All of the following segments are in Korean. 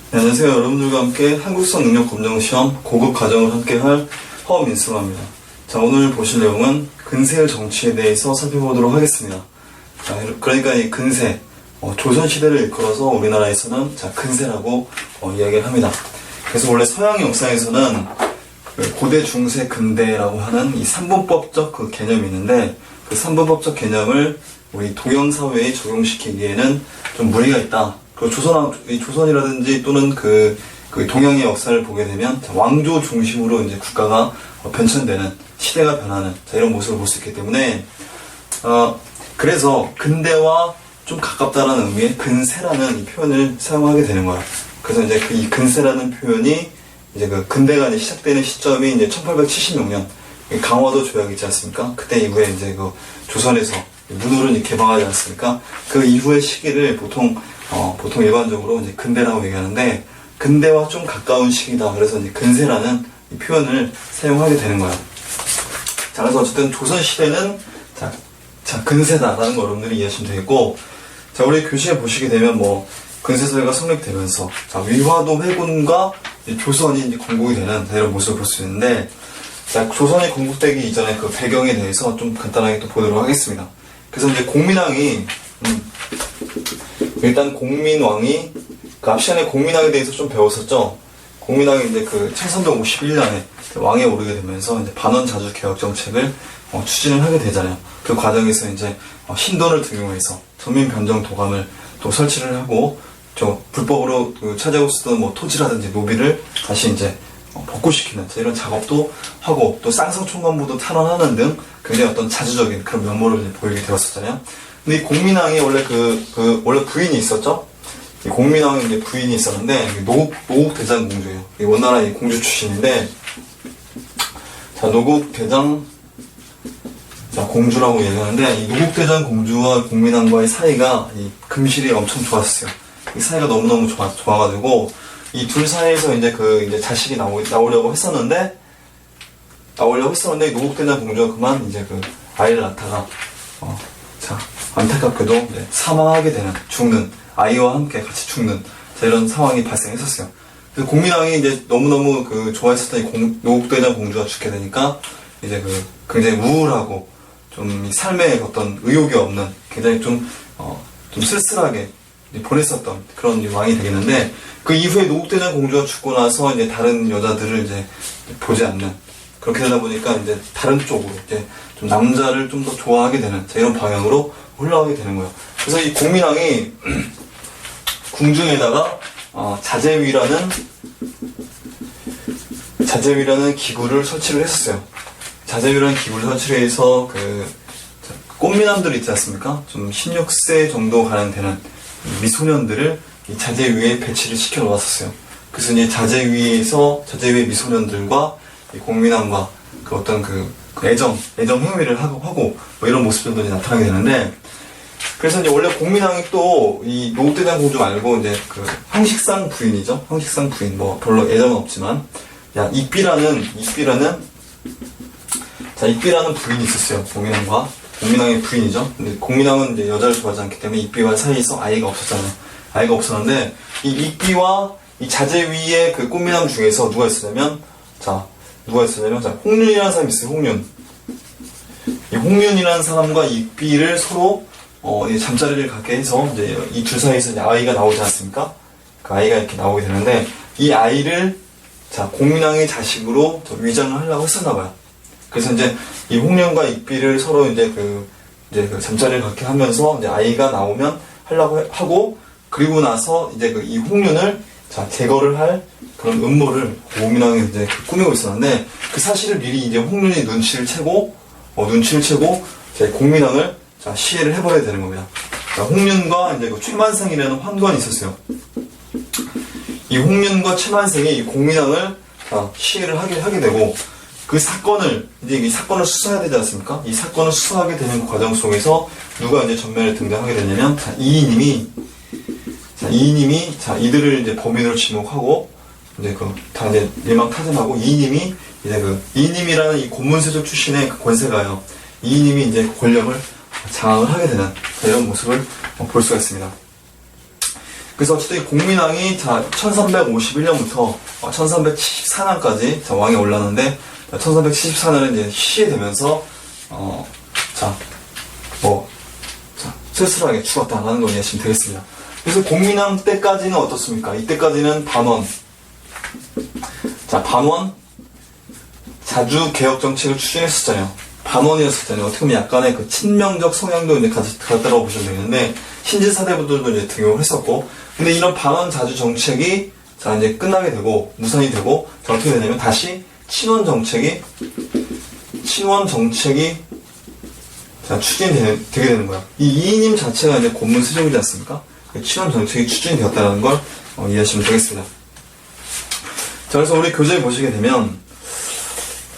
네, 안녕하세요. 여러분들과 함께 한국사 능력 검정 시험 고급 과정을 함께 할 허민수입니다. 자, 오늘 보실 내용은 근세의 정치에 대해서 살펴보도록 하겠습니다. 자, 그러니까 이 근세, 조선시대를 일컬어서 우리나라에서는 근세라고 이야기를 합니다. 그래서 원래 서양 역사에서는 고대, 중세, 근대라고 하는 이 삼분법적 그 개념이 있는데, 그 삼분법적 개념을 우리 동양 사회에 적용시키기에는 좀 무리가 있다. 그 조선이라든지 또는 그 동양의 역사를 보게 되면 왕조 중심으로 이제 국가가 변천되는, 시대가 변하는 이런 모습을 볼 수 있기 때문에 그래서 근대와 좀 가깝다라는 의미의 근세라는 이 표현을 사용하게 되는 거예요. 그래서 이제 이 근세라는 표현이 이제 그 근대가 이제 시작되는 시점이 이제 1876년 강화도 조약이 있지 않습니까? 그때 이후에 이제 그 조선에서 문호를 개방하지 않습니까? 그 이후의 시기를 보통 일반적으로 이제 근대라고 얘기하는데, 근대와 좀 가까운 시기다. 그래서 이제 근세라는 이 표현을 사용하게 되는 거예요. 자, 그래서 어쨌든 조선시대는 근세다라는 거 여러분들이 이해하시면 되겠고, 자, 우리 교시에 보시게 되면 근세사회가 성립되면서, 위화도 회군과 조선이 이제 건국이 되는 이런 모습을 볼 수 있는데, 자, 조선이 건국되기 이전에 그 배경에 대해서 좀 간단하게 또 보도록 하겠습니다. 그래서 이제 공민왕이, 일단 공민왕이, 앞 시간에 공민왕에 대해서 좀 배웠었죠. 공민왕이 이제 1351년에 왕에 오르게 되면서 이제 반원자주 개혁 정책을 추진을 하게 되잖아요. 그 과정에서 이제 신돈을 등용해서 전민 변정 도감을 또 설치를 하고, 불법으로 차지하고 쓰던 토지라든지 노비를 다시 이제 복구시키는 이런 작업도 하고, 또 쌍성총관부도 탄원하는 등 굉장히 어떤 자주적인 그런 면모를 보이게 되었었잖아요. 근데 이 공민왕이 원래 원래 부인이 있었죠? 이 공민왕이 이제 부인이 있었는데, 노국대장 공주예요. 원나라 이 공주 출신인데, 노국대장 공주라고 얘기하는데, 이 노국대장 공주와 공민왕과의 사이가 금실이 엄청 좋았어요. 이 사이가 너무너무 좋아가지고, 이 둘 사이에서 이제 이제 자식이 나오려고 했었는데, 노국대장 공주가 그만 이제 아이를 낳다가, 안타깝게도 이제 사망하게 되는, 죽는, 아이와 함께 같이 죽는, 이런 상황이 발생했었어요. 그래서 공민왕이 이제 너무너무 좋아했었던 이 노국대장 공주가 죽게 되니까, 이제 굉장히 우울하고, 좀 이 삶에 어떤 의욕이 없는, 굉장히 좀 쓸쓸하게 보냈었던 그런 왕이 되겠는데, 그 이후에 노국대장 공주가 죽고 나서 이제 다른 여자들을 이제 보지 않는, 그렇게 되다 보니까 이제 다른 쪽으로 이제 좀 남자를 좀 더 좋아하게 되는 이런 방향으로 흘러가게 되는 거예요. 그래서 이 공민왕이 궁중에다가 자제위라는 기구를 설치를 했었어요. 자제위라는 기구를 설치를 해서 꽃미남들 있지 않습니까? 좀 16세 정도 가량 되는 미소년들을 이 자제위에 배치를 시켜 놓았었어요. 그래서 이제 자제위의 미소년들과 이 공민왕과 어떤 애정 행위를 하고 이런 모습들도 이제 나타나게 되는데, 그래서 이제 원래 공민왕이 또 이 노국대장 공주 말고 이제 황식상 부인이죠. 황식상 부인, 별로 애정은 없지만, 이삐라는 부인이 있었어요. 공민왕의 부인이죠. 근데 공민왕은 이제 여자를 좋아하지 않기 때문에 이삐와 사이에서 아이가 없었잖아요. 아이가 없었는데, 이 이삐와 이 자제위의 꽃미남 중에서 누가 있었냐면, 홍륜이라는 사람이 있어요. 이 홍륜이라는 사람과 이삐를 서로 잠자리를 갖게 해서 이제 이 둘 사이에서 이제 아이가 나오지 않습니까? 그 아이가 이렇게 나오게 되는데, 이 아이를 공민왕의 자식으로 위장을 하려고 했었나 봐요. 그래서 이제 이 홍련과 이삐를 서로 이제 잠자리를 갖게 하면서 이제 아이가 나오면 하려고 하고, 그리고 나서 이제 이 홍련을 제거를 할 그런 음모를 공민왕이 이제 꾸미고 있었는데, 그 사실을 미리 이제 홍련이 눈치를 채고 이제 공민왕을 시해를 해버려야 되는 겁니다. 홍련과 이제 최만생이라는 환관이 있었어요. 이 홍련과 최만생이 이 공민왕을 시해를 하게 되고, 이 사건을 수사해야 되지 않습니까? 이 사건을 수사하게 되는 과정 속에서 누가 이제 전면에 등장하게 되냐면, 이이님이 이들을 이제 범인으로 지목하고, 이제 다 이제 일망타진하고, 이이님이라는 이 고문세족 출신의 권세가요. 이이님이 이제 권력을 장악을 하게 되는 이런 모습을 볼 수가 있습니다. 그래서 어쨌든 공민왕이 자 1351년부터 1374년까지 자 왕에 올랐는데 1374년에 이제 시해되면서 쓸쓸하게 죽었다라는 걸 이해하시면 되겠습니다. 그래서 공민왕 때까지는 어떻습니까? 이때까지는 반원 자주 개혁 정책을 추진했었잖아요. 반원이었었잖아요. 어떻게 보면 약간의 그 친명적 성향도 이제 갖다라고 보시면 되겠는데, 신진사대부들도 이제 등용을 했었고, 근데 이런 반원 자주 정책이 자 이제 끝나게 되고 무산이 되고, 자 어떻게 되냐면 다시 친원 정책이 자 추진되게 되는 거예요. 이 이인임 자체가 이제 고문 세족이지 않습니까? 친원 정책이 추진이 되었다는 걸 이해하시면 되겠습니다. 자, 그래서 우리 교재에 보시게 되면,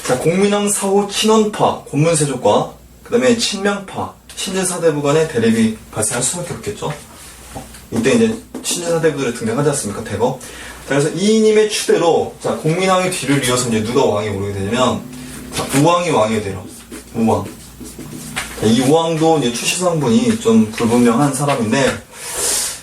자, 공민왕 사후 친원파, 고문세족과, 그 다음에 친명파, 신진사대부 간의 대립이 발생할 수밖에 없겠죠. 이때 이제 신진사대부들이 등장하지 않습니까? 대거. 자, 그래서 이인임의 추대로, 자, 공민왕의 뒤를 이어서 이제 누가 왕이 오르게 되냐면, 자, 우왕이 왕이 돼요. 우왕. 자, 이 우왕도 이제 추시성분이 좀 불분명한 사람인데,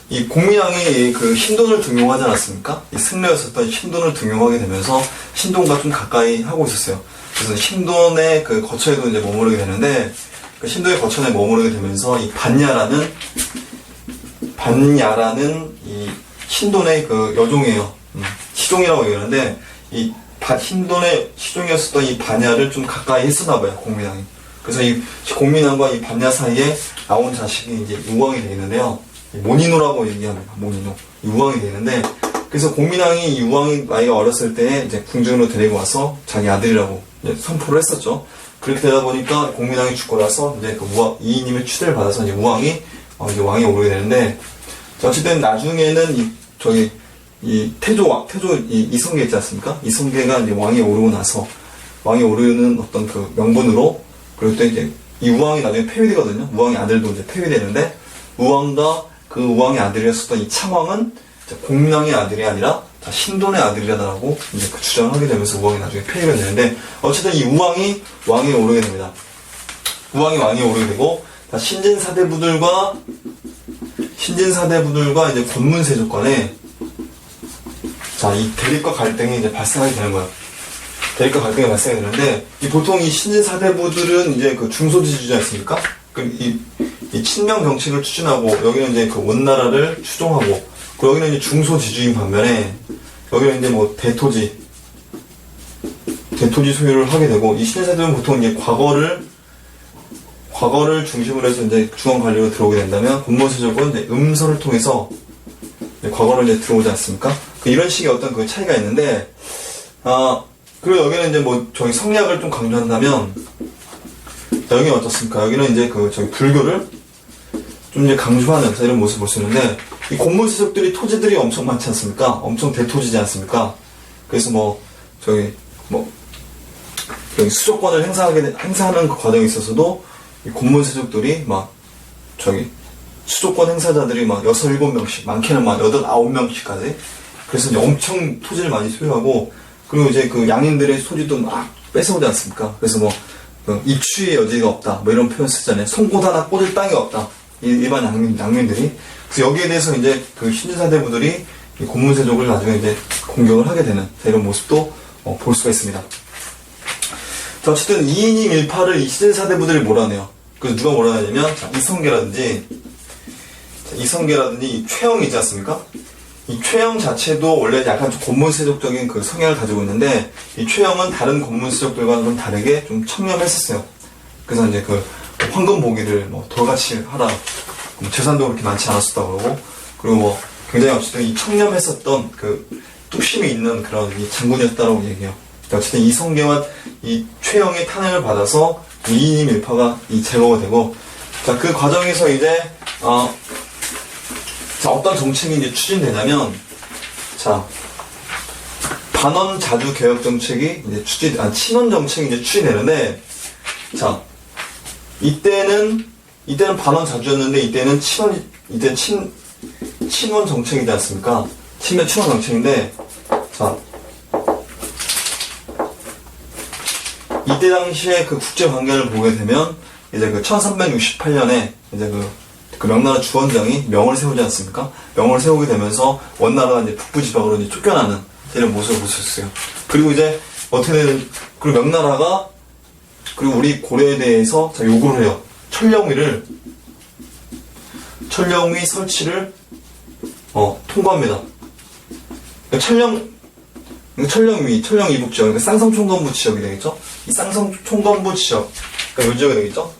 이 공민왕이 그 신돈을 등용하지 않았습니까? 이 승려였었던 신돈을 등용하게 되면서 신돈과 좀 가까이 하고 있었어요. 그래서 신돈의 그 거처에도 이제 머무르게 되는데, 그 신돈의 거처에 머무르게 되면서 이 반야라는 이 신돈의 그 여종이에요. 시종이라고 얘기하는데, 이 신돈의 시종이었었던 이 반야를 좀 가까이 했었나봐요, 공민왕이. 그래서 이 공민왕과 이 반야 사이에 나온 자식이 이제 우왕이 되겠는데요. 모니노라고 얘기합니다. 모니노. 이 우왕이 되는데, 그래서 공민왕이 이 우왕이 나이가 어렸을 때 이제 궁중으로 데리고 와서 자기 아들이라고 선포를 했었죠. 그렇게 되다 보니까 공민왕이 죽고 나서 이제 그 이인임의 추대를 받아서 이제 우왕이 이제 왕이 오르게 되는데, 어쨌든 나중에는 이 태조 이성계 있지 않습니까? 이성계가 이제 왕이 오르고 나서 왕이 오르는 어떤 그 명분으로, 그리고 또 이제 이 우왕이 나중에 폐위되거든요. 우왕의 아들도 이제 폐위되는데, 우왕과 그 우왕의 아들이었었던 이 창왕은 공민왕의 아들이 아니라 신돈의 아들이라고 이제 그 주장을 하게 되면서 우왕이 나중에 폐위가 되는데, 어쨌든 이 우왕이 왕에 오르게 됩니다. 우왕이 왕에 오르게 되고, 신진사대부들과 이제 권문세족 간에 이 대립과 갈등이 이제 발생하게 되는 거예요. 대립과 갈등이 발생하게 되는데, 보통 이 신진사대부들은 이제 그 중소지주지 않습니까? 이 친명 정책을 추진하고, 여기는 이제 그 원나라를 추종하고, 그리고 여기는 이제 중소지주인 반면에, 여기는 이제 뭐 대토지 소유를 하게 되고, 이 신진사대부는 보통 이제 과거를 중심으로 해서 이제 중앙 관리로 들어오게 된다면, 권문세족은 이제 음서를 통해서 과거를 이제 들어오지 않습니까? 이런 식의 어떤 그 차이가 있는데, 그리고 여기는 이제 뭐 성리학을 좀 강조한다면, 여기는 어떻습니까? 여기는 이제 불교를 좀 이제 강조하는 이런 모습을 볼 수 있는데, 이 권문세족들이 토지들이 엄청 많지 않습니까? 엄청 대토지지 않습니까? 그래서 여기 수조권을 행사하는 그 과정에 있어서도 이 권문세족들이 수조권 행사자들이 6, 7명씩, 많게는 8, 9명씩까지. 그래서 이제 엄청 토지를 많이 소유하고, 그리고 이제 그 양인들의 토지도 막 뺏어오지 않습니까? 그래서 입추의 여지가 없다, 이런 표현 쓰잖아요. 송곳 하나 꽂을 땅이 없다. 일반 양민들이. 그래서 여기에 대해서 이제 그 신진사대부들이 이 권문세족을 나중에 이제 공격을 하게 되는 이런 모습도 볼 수가 있습니다. 자, 어쨌든 이인임 일파를 이 신진사대부들이 몰아내요. 그래서 누가 몰아내냐면, 이성계라든지 이 최영이 있지 않습니까? 이 최영 자체도 원래 약간 좀 권문세족적인 그 성향을 가지고 있는데, 이 최영은 다른 권문세족들과는 좀 다르게 좀 청렴했었어요. 그래서 이제 그 황금 보기를 돌같이 하라, 재산도 그렇게 많지 않았었다고 그러고, 그리고 굉장히 어쨌든 이 청렴했었던 그 뚝심이 있는 그런 이 장군이었다라고 얘기해요. 어쨌든 이성계와 이 최영의 탄핵을 받아서 이인임 일파가 제거가 되고, 자, 그 과정에서 이제 어떤 정책이 이제 추진되냐면, 반원 자주 개혁 정책이 이제 친원 정책이 이제 추진되는데, 이때는 반원 자주였는데, 이때는 친원 정책이지 않습니까? 친원 정책인데, 이때 당시에 그 국제 관계를 보게 되면, 이제 그 1368년에 이제 그 그 명나라 주원장이 명을 세우지 않습니까? 명을 세우게 되면서 원나라가 이제 북부 지방으로 이제 쫓겨나는 이런 모습을 볼 수 있어요. 그리고 이제 어떻게 되는, 그리고 명나라가, 그리고 우리 고려에 대해서 자, 요구를 해요. 천령위 설치를 통과합니다. 천령위, 천령이북 지역, 그러니까 쌍성총검부 지역이 되겠죠? 이 쌍성총검부 지역, 그러니까 요 지역이 되겠죠?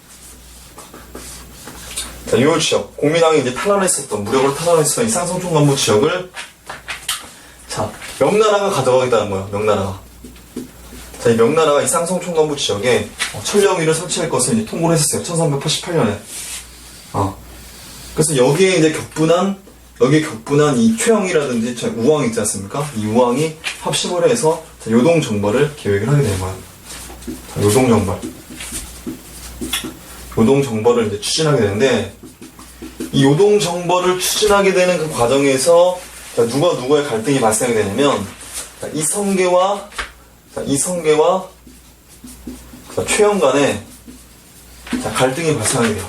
자, 요 지역, 공민왕이 이제 탈환했었던, 무력으로 탈환했었던 이 쌍성총검부 지역을, 자, 명나라가 가져가겠다는 거예요, 명나라가. 자, 이 명나라가 이 쌍성총검부 지역에 천령위를 설치할 것을 이제 통보를 했었어요, 1388년에. 그래서 여기에 격분한 이 최영이라든지 우왕 있지 않습니까? 이 우왕이 합심을 해서 요동정벌을 계획을 하게 되는 거예요. 자, 요동정벌을 이제 추진하게 되는데, 이 요동정벌을 추진하게 되는 그 과정에서 누가 누구의 갈등이 발생하게 되냐면, 이성계와 최영 간에 갈등이 발생하게 돼요.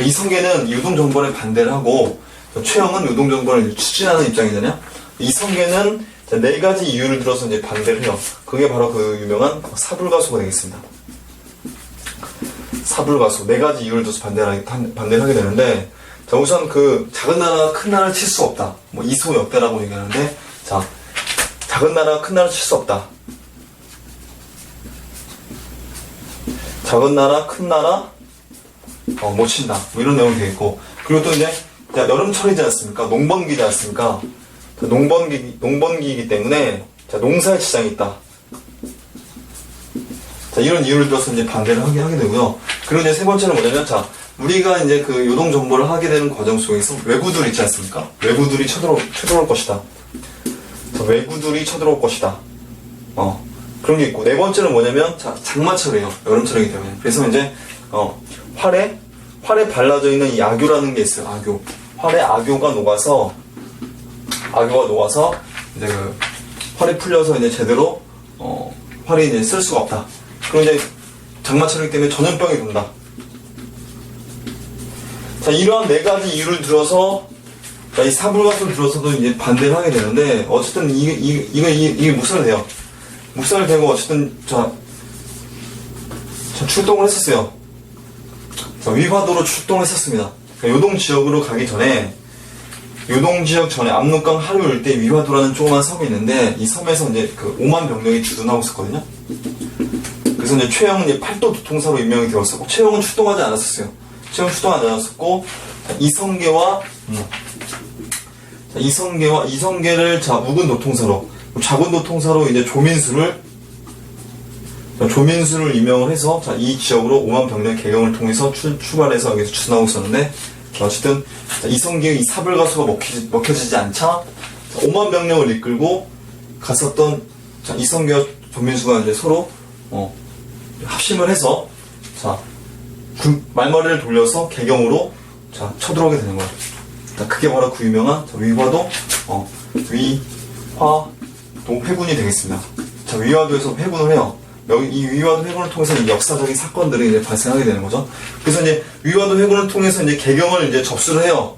이성계는 요동정벌에 반대를 하고, 최영은 요동정벌을 추진하는 입장이잖아요. 이성계는 4가지 이유를 들어서 이제 반대를 해요. 그게 바로 그 유명한 사불가소가 되겠습니다. 사불가소. 4가지 이유를 들어서 반대를 하게 되는데, 자, 우선 그 작은 나라가 큰 나라를 칠 수 없다. 뭐 이소역대라고 얘기하는데, 자, 작은 나라가 큰 나라를 칠 수 없다. 작은 나라, 큰 나라, 못 친다. 뭐 이런 내용이 되겠고. 그리고 또 이제, 자, 여름철이지 않습니까? 농번기지 않습니까? 자, 농번기이기 때문에, 자, 농사에 지장이 있다. 자, 이런 이유를 들어서 이제 반대를 하게 되고요. 그리고 이제 세 번째는 뭐냐면, 자, 우리가 이제 그 요동정벌을 하게 되는 과정 속에서 왜구들 있지 않습니까? 왜구들이 쳐들어올 것이다. 자, 왜구들이 쳐들어올 것이다. 그런 게 있고. 네 번째는 뭐냐면, 자, 장마철이에요. 여름철이기 때문에. 그래서 이제, 활에 발라져 있는 이 악교라는 게 있어요. 악교. 활에 악교가 녹아서, 이제 그, 활이 풀려서 이제 제대로, 활이 이제 쓸 수가 없다. 그럼 이제, 장마철이기 때문에 전염병이 돈다. 자, 이러한 4가지 이유를 들어서, 자, 이 사불가소를 들어서도 이제 반대를 하게 되는데, 어쨌든 이게 묵살이 돼요. 묵살이 되고, 어쨌든, 자, 출동을 했었어요. 자, 위화도로 출동을 했었습니다. 그러니까 요동 지역으로 가기 전에, 요동 지역 전에 압록강 하류 일대 위화도라는 조그만 섬이 있는데, 이 섬에서 이제 그 5만 병력이 주둔하고 있었거든요. 그래서 이제 최영은 이제 팔도 도통사로 임명이 되었었고, 최영은 출동하지 않았었어요. 최영은 출동하지 않았었고, 이성계를 자, 묵은 도통사로, 작은 도통사로 이제 조민수를 임명을 해서, 자, 이 지역으로 5만 병력 개경을 통해서 출발해서 여기서 주둔하고 있었는데, 어쨌든, 자, 이성계의 이 사불가소가 먹혀지지 않자, 5만 병력을 이끌고 갔었던, 자, 이성계와 조민수가 이제 서로, 합심을 해서, 자, 말머리를 돌려서 개경으로, 자, 쳐들어오게 되는 거예요. 자, 그게 바로 그 유명한, 자, 위화도 회군이 되겠습니다. 자, 위화도에서 회군을 해요. 여기 이 위화도 회군을 통해서 이 역사적인 사건들이 이제 발생하게 되는 거죠. 그래서 이제 위화도 회군을 통해서 이제 개경을 이제 접수를 해요.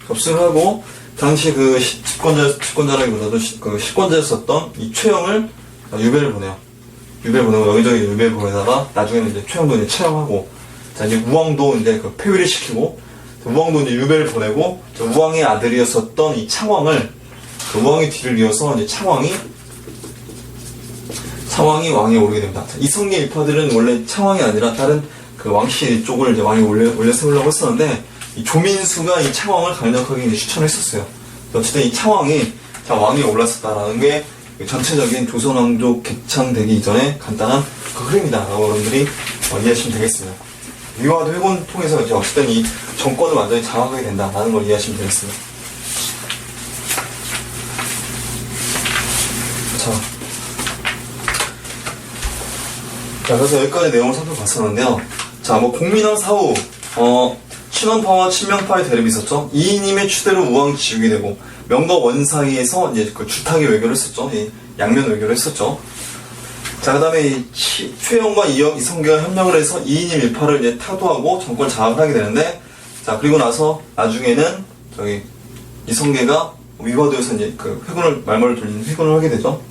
접수를 하고, 당시 그 집권자라기보다도 그 식권자였었던 이 최영을 유배를 보내요. 유배를 보내고 여기저기 유배를 보내다가 나중에는 이제 최영도 이제 체험하고, 자, 이제 우왕도 이제 그 폐위를 시키고, 우왕도 이제 유배를 보내고, 우왕의 아들이었었던 이 창왕을, 그 우왕의 뒤를 이어서 이제 창왕이 왕위에 오르게 됩니다. 이성계 일파들은 원래 창왕이 아니라 다른 그 왕씨 쪽을 이제 왕위 올려 세우려고 했었는데, 이 조민수가 이 창왕을 강력하게 이제 추천했었어요. 어쨌든 이 창왕이 자, 왕위에 올랐었다라는 게 전체적인 조선왕조 개창되기 이전에 간단한 그 흐름이다라고 여러분들이 이해하시면 되겠습니다. 위화도 회군 통해서 이제 어쨌든 이 정권을 완전히 장악하게 된다라는 걸 이해하시면 되겠습니다. 자, 그래서 여기까지 내용을 살펴봤었는데요. 자, 뭐 공민왕 사후 친원파와 친명파의 대립이 있었죠. 이인임의 추대로 우왕이 지우게 되고, 명과 원 사이에서 이제 그 줄타기 외교를 했었죠. 이 양면 외교를 했었죠. 자, 그 다음에 이 최영과 이성계가 협력을 해서 이인임 일파를 이제 타도하고 정권 장악을 하게 되는데, 자, 그리고 나서 나중에는 저기 이성계가 위화도에서 이제 그 회군을 말벌을 돌리는 회군을 하게 되죠.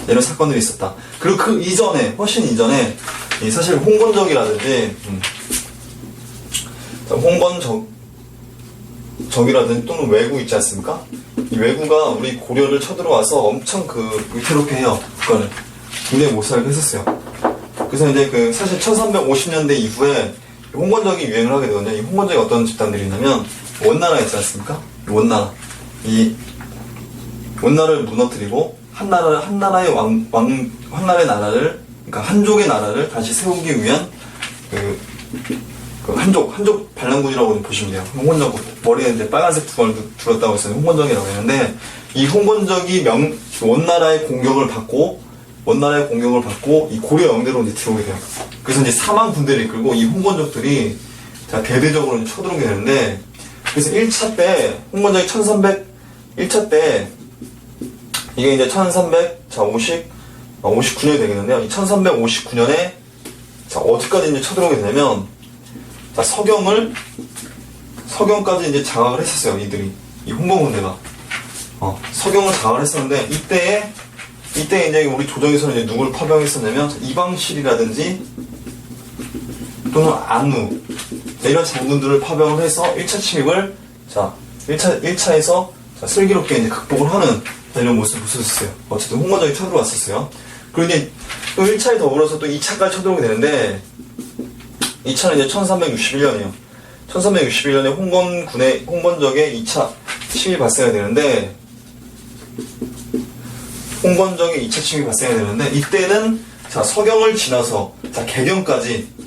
이런 사건들이 있었다. 그리고 그 이전에, 훨씬 이전에 이 사실 홍건적이라든지 홍건적이라든지 또는 왜구 있지 않습니까? 이 왜구가 우리 고려를 쳐들어와서 엄청 그 위태롭게 해요. 국가를 굉장히 못 살게 했었어요. 그래서 이제 그 사실 1350년대 이후에 홍건적이 유행을 하게 되거든요. 이 홍건적이 어떤 집단들이 있냐면 원나라 있지 않습니까? 원나라. 이 원나라를 무너뜨리고 한나라의 한나라의 나라를, 그러니까 한족의 나라를 다시 세우기 위한 그 한족 반란군이라고 보시면 돼요. 홍건적, 머리에 이제 빨간색 두건을 둘렀다고 해서 홍건적이라고 했는데, 이 홍건적이 원나라의 공격을 받고 이 고려 영대로 이제 들어오게 돼요. 그래서 이제 4만 군대를 이끌고 이 홍건적들이 자, 대대적으로 이제 쳐들어오게 되는데, 그래서 1차 때, 홍건적이 1차 때, 이게 이제 1359년이 되겠는데요. 이 1359년에, 자, 어디까지 이제 쳐들어오게 되냐면, 자, 서경까지 이제 장악을 했었어요, 이들이. 이 홍건군대가. 서경을 장악을 했었는데, 이때 이제 우리 조정에서는 이제 누굴 파병했었냐면, 이방실이라든지, 또는 안우, 이런 장군들을 파병을 해서 1차 침입을, 자, 1차에서 슬기롭게 이제 극복을 하는 이런 모습을 보셨어요. 어쨌든 홍건적이 쳐들어왔었어요. 그리고 이제 또 1차에 더불어서 또 2차까지 쳐들어오게 되는데, 2차는 이제 1361년이에요. 1361년에 홍건적의 2차 침입이 발생이 되는데, 이때는, 자, 서경을 지나서, 자, 개경까지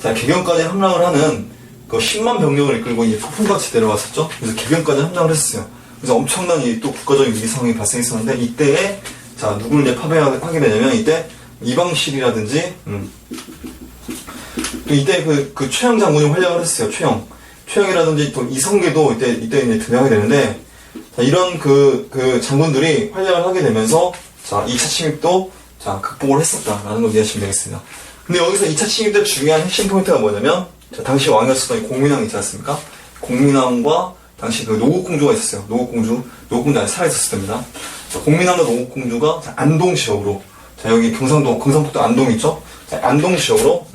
함락을 하는 그 10만 병력을 이끌고 이제 폭풍같이 내려왔었죠. 그래서 개경까지 함락을 했었어요. 그래서 엄청난 또 국가적인 위기 상황이 발생했었는데, 이때에, 자, 누구를 이제 파병하게 되냐면, 이때 이방실이라든지, 또 이때 그 최영 장군이 활약을 했어요. 최영이라든지 또 이성계도 이때 이제 등장하게 되는데, 자, 이런 그 장군들이 활약을 하게 되면서, 자, 2차 침입도, 자, 극복을 했었다라는 걸 이해하시면 되겠습니다. 근데 여기서 2차 침입 때 중요한 핵심 포인트가 뭐냐면, 자, 당시 왕이었었던 이 공민왕 있지 않습니까? 공민왕과 당시 그 노국공주가 있었어요. 노국공주 아직 살아있었을 때입니다. 자, 공민왕과 노국공주가 안동 지역으로, 자, 여기 경상북도 안동 있죠? 자, 안동 지역으로,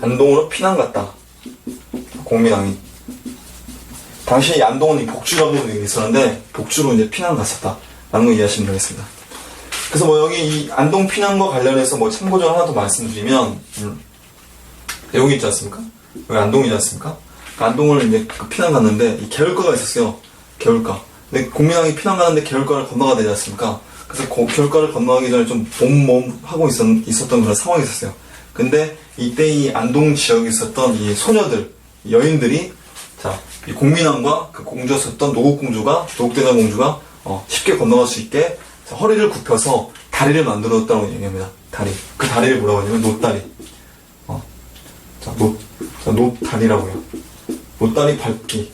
안동으로 피난 갔다. 공민왕이. 당시에 안동은 복주라고 있었는데, 복주로 이제 피난 갔었다. 라는 거 이해하시면 되겠습니다. 그래서 뭐 여기 이 안동 피난과 관련해서 뭐 참고점 하나 더 말씀드리면, 여기 있지 않습니까? 여기 안동이지 않습니까? 안동을 이제 피난 갔는데, 이 개울가가 있었어요. 개울가. 근데 공민왕이 피난 가는데 개울가를 건너가야 되지 않습니까? 그래서 개울가를 건너가기 전에 좀 하고 있었던 그런 상황이 있었어요. 근데 이때 이 안동 지역에 있었던 이 소녀들, 여인들이, 자, 이 공민왕과 그 공주였었던 노국대장공주가 쉽게 건너갈 수 있게, 자, 허리를 굽혀서 다리를 만들어줬다고 얘기합니다. 다리. 그 다리를 뭐라고 하냐면 노다리. 자, 노다리라고요. 노다리 밟기.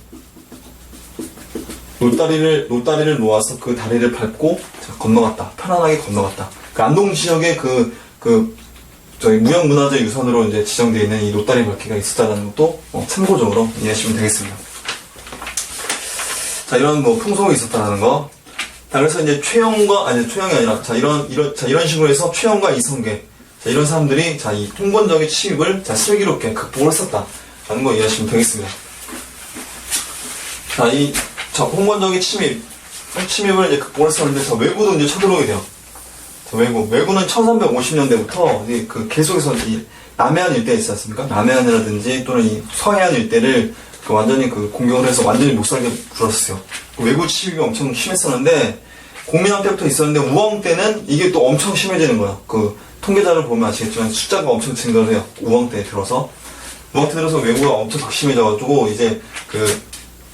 노다리를 놓아서 그 다리를 밟고, 자, 건너갔다. 편안하게 건너갔다. 그 안동 지역의 저희 무형문화재 유산으로 이제 지정되어 있는 이 노다리 밟기가 있었다는 것도 참고적으로 이해하시면 되겠습니다. 자, 이런 뭐 풍속이 있었다는 거. 자, 그래서 이제 최영이 아니라, 자, 이런 식으로 해서 최영과 이성계, 자, 이런 사람들이, 자, 이 홍건적의 침입을, 자, 슬기롭게 극복을 했었다라는 거 이해하시면 되겠습니다. 자, 홍건적의 침입을 이제 극복을 했었는데, 자, 왜구도 이제 쳐들어오게 돼요. 자, 왜구는 1350년대부터 계속해서 이 남해안 일대 있지 않습니까? 남해안이라든지 또는 이 서해안 일대를 완전히 공격을 해서 완전히 못 살게 굴었어요. 왜구 침입이 엄청 심했었는데, 공민왕 때부터 있었는데, 우왕 때는 이게 또 엄청 심해지는 거예요. 통계자를 보면 아시겠지만 숫자가 엄청 증가를 해요. 우왕 때 들어서 왜구가 엄청 극심해져가지고, 이제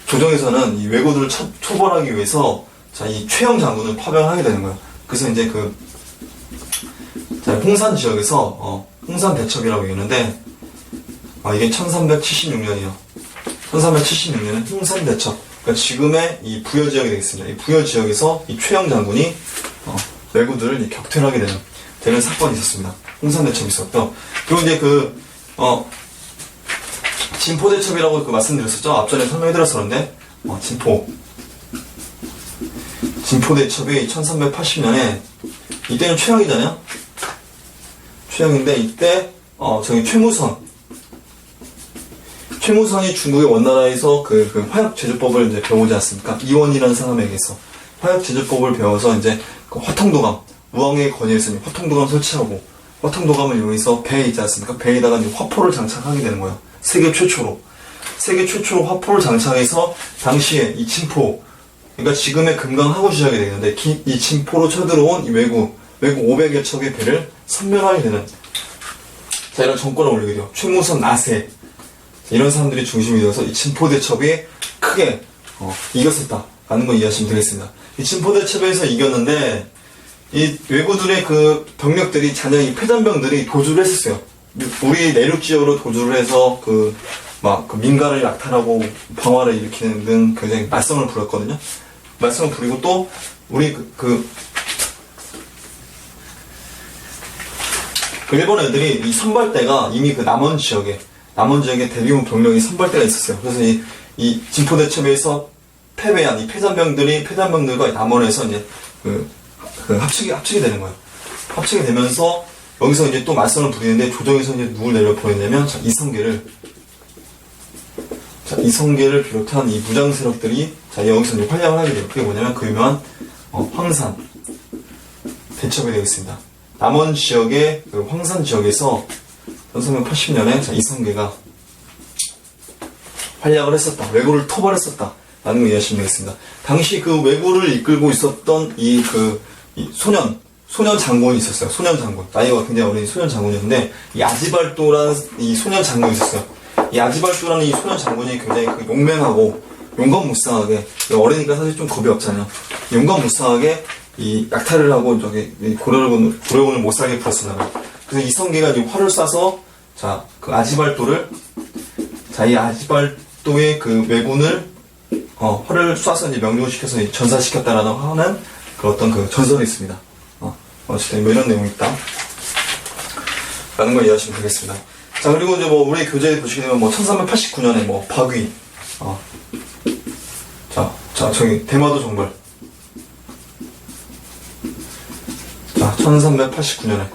조정에서는 이 왜구들을 초벌하기 위해서, 자, 이 최영 장군을 파병하게 되는 거예요. 그래서 이제 자, 홍산 지역에서, 홍산 대첩이라고 얘기하는데, 이게 1376년이에요. 1376년에 홍산 대첩. 그러니까 지금의 이 부여 지역이 되겠습니다. 이 부여 지역에서 이 최영 장군이, 왜구들을 격퇴하게 되는 사건이 있었습니다. 홍산 대첩이 있었죠. 그리고 이제 진포대첩이라고 그 말씀드렸었죠? 앞전에 설명해드렸었는데, 진포대첩이 1380년에, 이때는 최영이잖아요? 최영인데, 이때, 저기 최무선이 중국의 원나라에서 그 화약 제조법을 이제 배우지 않습니까? 이원이라는 사람에게서 화약 제조법을 배워서 이제 그 화통도감, 우왕의 권위에서 화통도감 설치하고, 화통도감을 이용해서 배 있지 않습니까? 배에다가 이제 화포를 장착하게 되는 거예요. 세계 최초로 화포를 장착해서 당시에 이 진포, 그러니까 지금의 금강 하구 지역이 되는데 이 진포로 쳐들어온 이 외국 500여 척의 배를 섬멸하게 되는, 자, 이런 정권을 올리게 돼요. 최무선 나세, 이런 사람들이 중심이 되어서 이 진포대첩이 크게 이겼었다라는 걸 이해하시면 되겠습니다. 이 진포대첩에서 이겼는데 이 왜구들의 그 병력들이 이 패잔병들이 도주를 했었어요. 우리 내륙 지역으로 도주를 해서 그 민가를 약탈하고 방화를 일으키는 등 굉장히 말썽을 부렸거든요. 말썽을 부리고 또 우리 그 일본 애들이 이 선발대가 이미 그 남원 지역에 대규모 병력이 선발대가 있었어요. 그래서 이 진포대첩에서 패배한 이 패잔병들과 남원에서 이제 합치게 되는 거예요. 합치게 되면서 여기서 이제 또 말썽을 부리는데 조정에서 이제 누굴 내려 보냈냐면 이성계를 비롯한 이 무장 세력들이 여기서 이제 활약을 하게 돼요. 그게 뭐냐면 그 유명한 황산 대첩이 되겠습니다. 남원 지역의 그 황산 지역에서 1380년에 이성계가 활약을 했었다. 왜구를 토벌했었다. 라는 걸 이해하시면 되겠습니다. 당시 그 왜구를 이끌고 있었던 이 소년 장군이 있었어요. 소년 장군. 나이가 굉장히 어린 소년 장군이었는데, 이 아지발도라는 이 소년 장군이 있었어요. 이 아지발도라는 이 소년 장군이 굉장히 그 용맹하고, 용감무쌍하게, 어리니까 사실 좀 겁이 없잖아요. 용감무쌍하게 이 약탈을 하고, 고려군을 못 살게 풀었었나봐요. 그래서 이성계가 이제 활을 쏴서, 그 아지발도의 그 왜군을, 활을 쏴서 이제 명중을 시켜서 전사시켰다라는 하는 그 어떤 그 전설이 있습니다. 어쨌든 이런 내용이 있다. 라는 걸 이해하시면 되겠습니다. 자, 그리고 이제 우리 교재에 보시게 되면 1389년에 박위. 저기 대마도 정벌. 자, 1389년에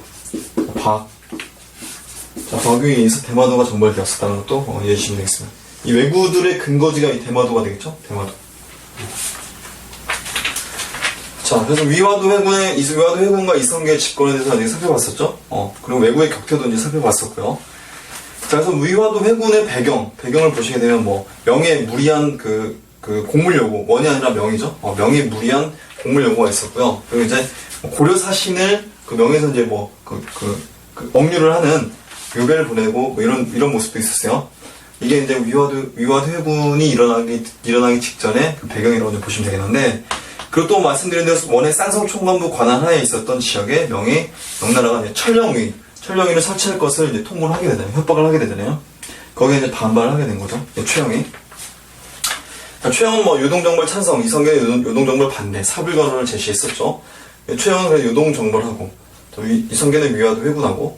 박위에 의해서 대마도가 정벌되었었다는 것도 이해해 주시면 되겠습니다. 이 왜구들의 근거지가 이 대마도가 되겠죠? 대마도. 자, 그래서 위화도 회군과 이성계의 집권에 대해서 이제 살펴봤었죠? 그리고 왜구의 격퇴도 이제 살펴봤었고요. 자, 그래서 위화도 회군의 배경을 보시게 되면 명예 무리한 그 공물 요구, 원이 아니라 명이죠? 명예 무리한 공물 요구가 있었고요. 그리고 이제 고려 사신을 그 명에서 이제 억류를 하는 요배를 보내고 이런 모습도 있었어요. 이게 이제 위화도 회군이 일어나기 직전에 그 배경이라고 좀 보시면 되겠는데, 그리고 또 말씀드린 대로 원래 쌍성총관부 관할 하에 있었던 지역의 명나라가 이제 철령위를 설치할 것을 이제 통보를 하게 되잖아요. 협박을 하게 되잖아요. 거기에 이제 반발을 하게 된 거죠. 최영이. 최영은 요동정벌 찬성, 이성계는 요동정벌 반대, 사불관호를 제시했었죠. 최영은 그래서 요동정벌하고, 이성계는 위화도 회군하고,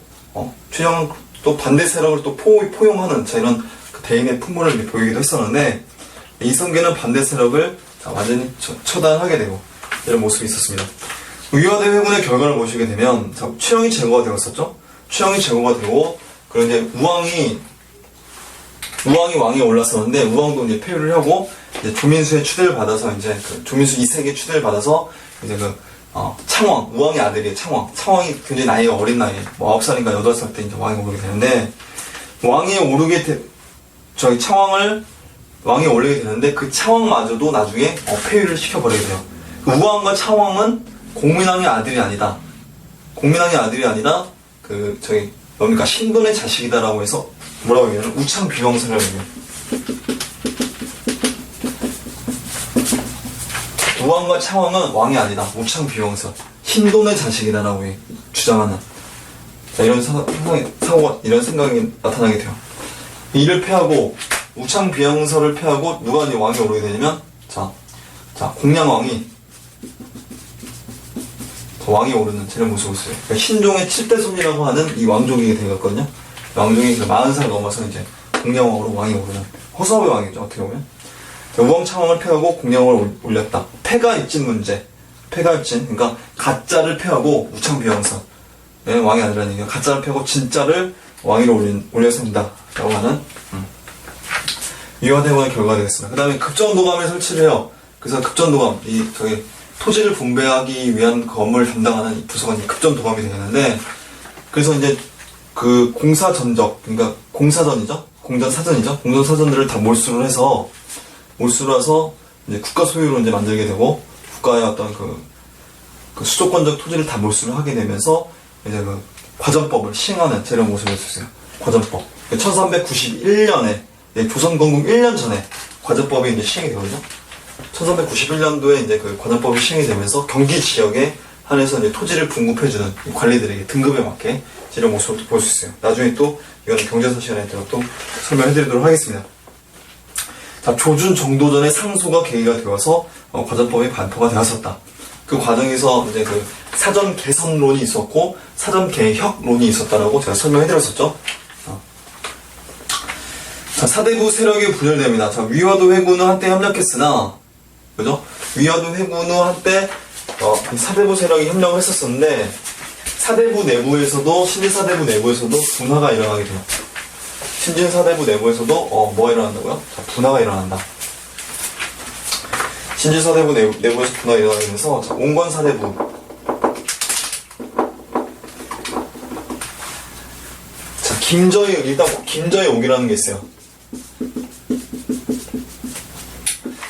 최영은 또 반대 세력을 또 포용하는 이런 그 대인의 풍모를 보이기도 했었는데, 이성계는 반대 세력을 완전히 처단하게 되고 이런 모습이 있었습니다. 위화도 회군의 결과를 보시게 되면 최영이 제거가 되었었죠. 최영이 제거가 되고, 그리고 이제 우왕이 왕에 올랐었는데 우왕도 이제 폐위를 하고 이제 조민수의 추대를 받아서 이제 조민수 2세의 추대를 받아서 이제 창왕, 우왕의 아들이에요. 창왕이 굉장히 나이가 어린 나이에 9살인가 8살 때 이제 왕이 오르게 되는데, 왕이 올리게 되는데 그 창왕마저도 나중에 폐위를 시켜버리게 돼요. 우왕과 창왕은 공민왕의 아들이 아니다. 신돈의 자식이다라고 해서 뭐라고 얘기하냐면 우창비왕설이라고 얘기해요. 우왕과 창왕은 왕이 아니다. 우창비왕설. 신돈의 자식이다라고 주장하는 이런 이런 생각이 나타나게 돼요. 이를 패하고 우창비왕설을 패하고 누가 이제 왕이 오르게 되냐면 공양왕이 왕이 오르는 저런 모습을 써요. 그러니까 신종의 7대 손이라고 하는 이 왕족이 되었거든요. 왕족이 40살 넘어서 이제 공양왕으로 왕이 오르는 허수아비 왕이죠. 어떻게 보면. 자, 우왕창왕을 폐하고 공양왕을 올렸다. 폐가 입진 문제. 폐가 입진. 그러니까 가짜를 폐하고 우창비왕선. 네, 왕이 아니라는 얘기야. 가짜를 폐하고 진짜를 왕위로 올려세운다. 라고 하는 위화대왕의 결과가 되겠습니다. 그 다음에 급전도감을 설치를 해요. 그래서 급전도감, 토지를 분배하기 위한 업무를 담당하는 부서가 급전도감이 되겠는데, 그래서 이제 그 공사전적, 그러니까 공사전이죠? 공전사전이죠? 공전사전들을 다 몰수를 해서 이제 국가 소유로 이제 만들게 되고, 국가의 어떤 그 수도권적 토지를 다 몰수를 하게 되면서, 이제 그 과전법을 시행하는 이런 모습을 볼 수 있어요. 과전법. 1391년에, 조선 건국 1년 전에 과전법이 이제 시행이 되거든요. 1391년도에 이제 그 과전법이 시행이 되면서 경기 지역에 한해서 이제 토지를 분급해주는 관리들에게 등급에 맞게 이런 모습을 볼 수 있어요. 나중에 또 이거는 경제사 시간에 또 설명해드리도록 하겠습니다. 자, 조준 정도전의 상소가 계기가 되어서 과전법이 반포가 되었었다. 그 과정에서 이제 그 사전 개선론이 있었고 사전 개혁론이 있었다라고 제가 설명해드렸었죠. 자, 사대부 세력이 분열됩니다. 자, 위화도 회군은 한때 협력했으나, 그죠? 위화도 회군은 한때, 사대부 세력이 협력을 했었었는데, 사대부 내부에서도, 신진사대부 내부에서도 분화가 일어나게 돼요. 신진사대부 내부에서도, 뭐가 일어난다고요? 자, 분화가 일어난다. 신진사대부 내부에서 분화가 일어나게 되면서, 자, 온건사대부. 자, 일단 김저의 옥이라는 게 있어요.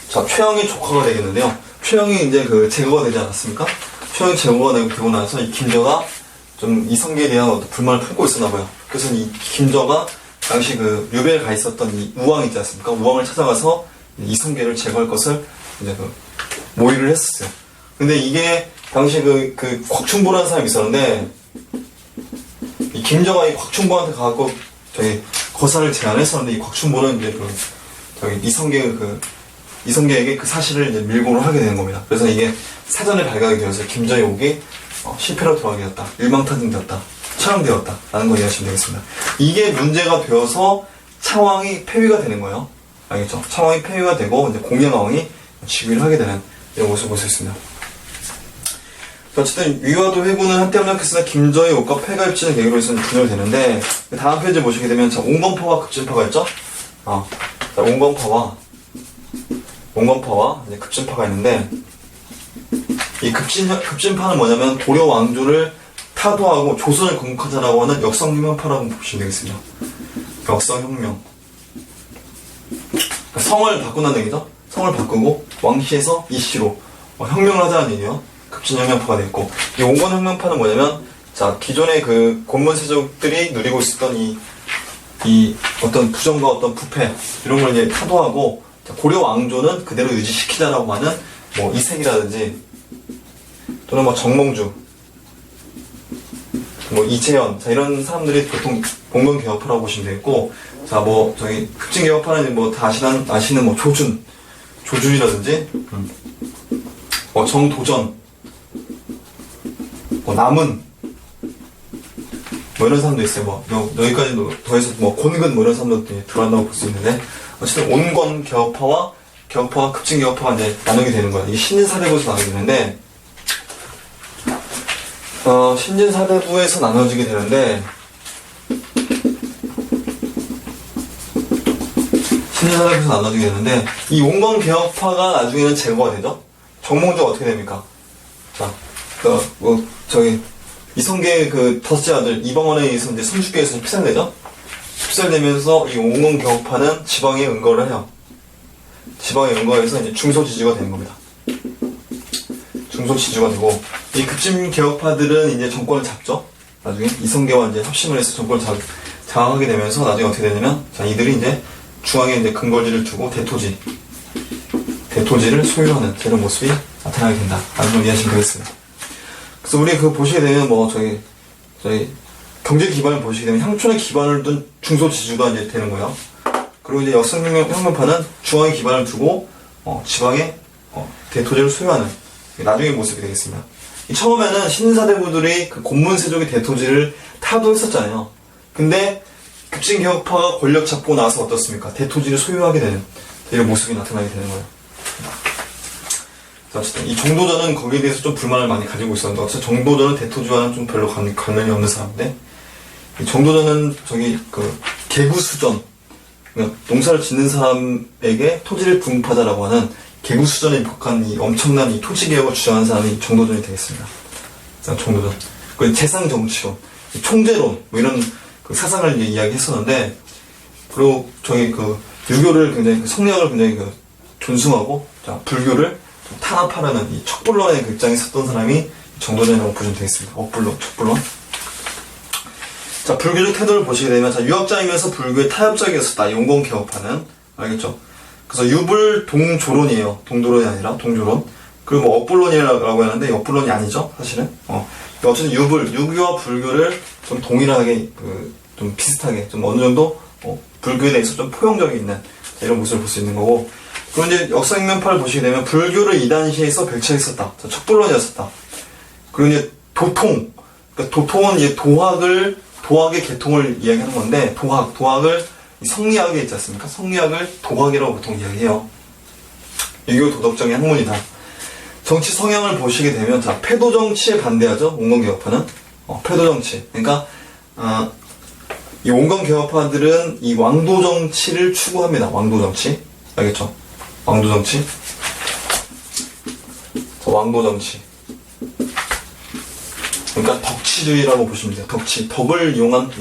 자, 최영의 조카가 되겠는데요. 최영이 이제 제거가 되지 않았습니까? 최영이 제거가 되고 나서 이 김저가 좀 이성계에 대한 어떤 불만을 품고 있었나 봐요. 그래서 이 김저가 당시 류배에 가 있었던 이 우왕 있지 않습니까? 우왕을 찾아가서 이성계를 제거할 것을 이제 모의를 했었어요. 근데 이게 당시 곽충보라는 사람이 있었는데, 이 김저가 이 곽충보한테 가갖고 거사를 제안했었는데, 이 곽충보는 이제 이성계에게 그 사실을 이제 밀고를 하게 되는 겁니다. 그래서 이게 사전에 발각이 되어서 김저의 옥이 실패로 돌아가게 되었다. 일망타진되었다. 처형되었다. 라는 걸 이해하시면 되겠습니다. 이게 문제가 되어서 차왕이 폐위가 되는 거예요. 알겠죠? 차왕이 폐위가 되고 이제 공양왕이 지휘를 하게 되는 이런 모습을 볼 수 있습니다. 어쨌든 위화도 회군은 한때 협력했으나 김저의 옥과 폐가 입지는 계기로 해서 분열되는데, 다음 페이지 보시게 되면 온건파와 급진파가 있죠? 자, 온건파와 이제 급진파가 있는데, 이 급진파는 뭐냐면 고려 왕조를 타도하고 조선을 건국하자라고 하는 역성혁명파라고 보시면 되겠습니다. 역성혁명. 그러니까 성을 바꾼다는 얘기죠. 성을 바꾸고 왕시에서 이시로 혁명을 하자는 얘기예요. 급진혁명파가 되었고, 이 온건혁명파는 뭐냐면, 자, 기존의 고문세족들이 누리고 있었던 이 어떤 부정과 어떤 부패 이런 걸 이제 타도하고, 고려 왕조는 그대로 유지시키자라고 하는 이색이라든지 또는 정몽주, 이채연, 자, 이런 사람들이 보통 봉건개혁파라고 보시면 되겠고, 자, 급진개혁파는 다 아시는 조준이라든지, 정도전, 남은, 이런 사람도 있어요. 여기까지도 더해서 곤근 이런 사람도 들어간다고 볼 수 있는데, 어쨌든 온건개혁파와 급진개혁파가 이제 나누게 되는 거예요. 이게 신진사대부에서 나누게 되는데, 신진사대부에서 나눠지게 되는데, 이 온건개혁파가 나중에는 제거가 되죠? 정몽주가 어떻게 됩니까? 자, 이성계의 다섯째 아들 이방원에 의해서 이제 성주께에서 피살되죠? 피살되면서 이 온건개혁파는 지방에 응거를 해요. 지방에 응거해서 이제 중소지주가 되는 겁니다. 중소지주가 되고, 이 급진개혁파들은 이제 정권을 잡죠. 나중에 이성계와 이제 협심을 해서 정권을 장악하게 되면서 나중에 어떻게 되냐면, 자, 이들이 이제 중앙에 이제 근거지를 두고 대토지를 소유하는 이런 모습이 나타나게 된다. 라는 걸 이해하시면 되겠습니다. 그래서 우리 보시게 되면 저희 경제 기반을 보시게 되면 향촌의 기반을 둔 중소지주가 이제 되는 거예요. 그리고 이제 역성혁명파는 중앙에 기반을 두고 지방에 대토지를 소유하는 나중의 모습이 되겠습니다. 처음에는 신사대부들이 곤문세족의 대토지를 타도했었잖아요. 근데 급진개혁파가 권력 잡고 나서 어떻습니까? 대토지를 소유하게 되는 이런 모습이 나타나게 되는 거예요. 어쨌든 이 정도전은 거기에 대해서 좀 불만을 많이 가지고 있었는데, 어쨌든 정도전은 대토지와는 좀 별로 관련이 없는 사람인데, 이 정도전은 개구수전, 그러니까 농사를 짓는 사람에게 토지를 분급하자라고 하는 개구수전에 입각한 이 엄청난 이 토지개혁을 주장하는 사람이 정도전이 되겠습니다. 정도전. 그 재상정치론, 총재론, 뭐 이런 사상을 이야기했었는데, 그리고 유교를 굉장히, 성리학을 굉장히 존숭하고, 불교를 탄압하려는 이 척불론의 입장에 섰던 사람이 정도전이라고 보시면 되겠습니다. 척불론. 자, 불교적 태도를 보시게 되면, 자, 유학자이면서 불교의 타협적이었었다. 용건개혁파는. 알겠죠? 그래서 유불동조론이에요. 동조론이 아니라 동조론. 그리고 뭐 업불론이라고 하는데 업불론이 아니죠, 사실은. 어쨌든 유교와 불교를 좀 동일하게, 좀 비슷하게, 좀 어느 정도, 불교에 대해서 좀 포용력이 있는 이런 모습을 볼 수 있는 거고. 그리고 이제 역사혁명파를 보시게 되면 불교를 이단시해서 백차했었다. 척불론이었었다. 그리고 이제 도통. 그러니까 도통은 이제 도학의 계통을 이야기하는 건데, 도학을 성리학에 있지 않습니까? 성리학을 도학이라고 보통 이야기해요. 유교 도덕적인 학문이다. 정치 성향을 보시게 되면, 자, 패도정치에 반대하죠, 온건개혁파는. 패도정치. 그러니까, 이 온건개혁파들은 이 왕도정치를 추구합니다. 왕도정치. 알겠죠? 왕도정치. 자, 왕도정치. 그러니까 덕치주의라고 보시면 돼요. 덕을 이용한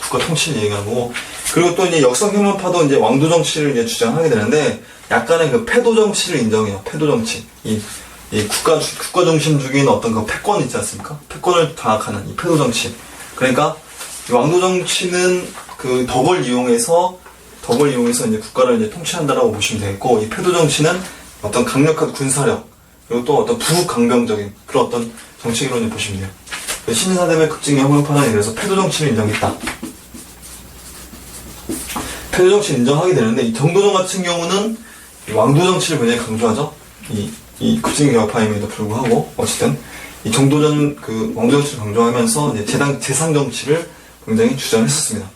국가 통치를 얘기하는 거고. 그리고 또 이제 역사혁명파도 이제 왕도정치를 이제 주장하게 되는데, 약간의 패도정치를 인정해요. 패도정치. 이 국가 중심주의는 어떤 패권 있지 않습니까? 패권을 장악하는 이 패도정치. 그러니까, 이 왕도정치는 덕을 이용해서 이제 국가를 이제 통치한다라고 보시면 되겠고, 이 패도정치는 어떤 강력한 군사력, 그리고 또 어떤 부강병적인 그런 어떤 정치론을 보시면 돼요. 신사대의 급진개혁파는 그래서 패도정치를 인정했다. 패도정치를 인정하게 되는데, 이 정도전 같은 경우는 이 왕도정치를 굉장히 강조하죠. 이 급진개혁파임에도 불구하고, 어쨌든 이 정도전 왕도정치를 강조하면서 이제 재상정치를 굉장히 주장했었습니다.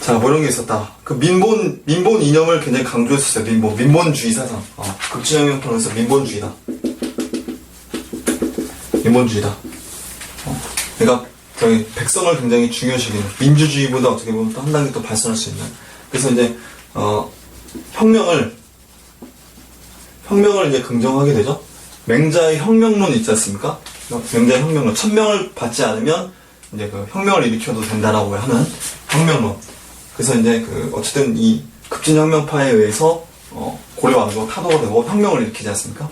자, 뭐 이런 게 있었다. 민본 이념을 굉장히 강조했었어요. 민본주의 사상. 급진개혁파에서 민본주의다. 그러니까 백성을 굉장히 중요시하는, 민주주의보다 어떻게 보면 또 한 단계 또 발전할 수 있는. 그래서 이제 혁명을 이제 긍정하게 되죠. 맹자의 혁명론 있지 않습니까? 맹자의 혁명론, 천명을 받지 않으면 이제 혁명을 일으켜도 된다라고 하는 혁명론. 그래서 이제 어쨌든 이 급진혁명파에 의해서 고려 왕조가 타도가 되고 혁명을 일으키지 않습니까?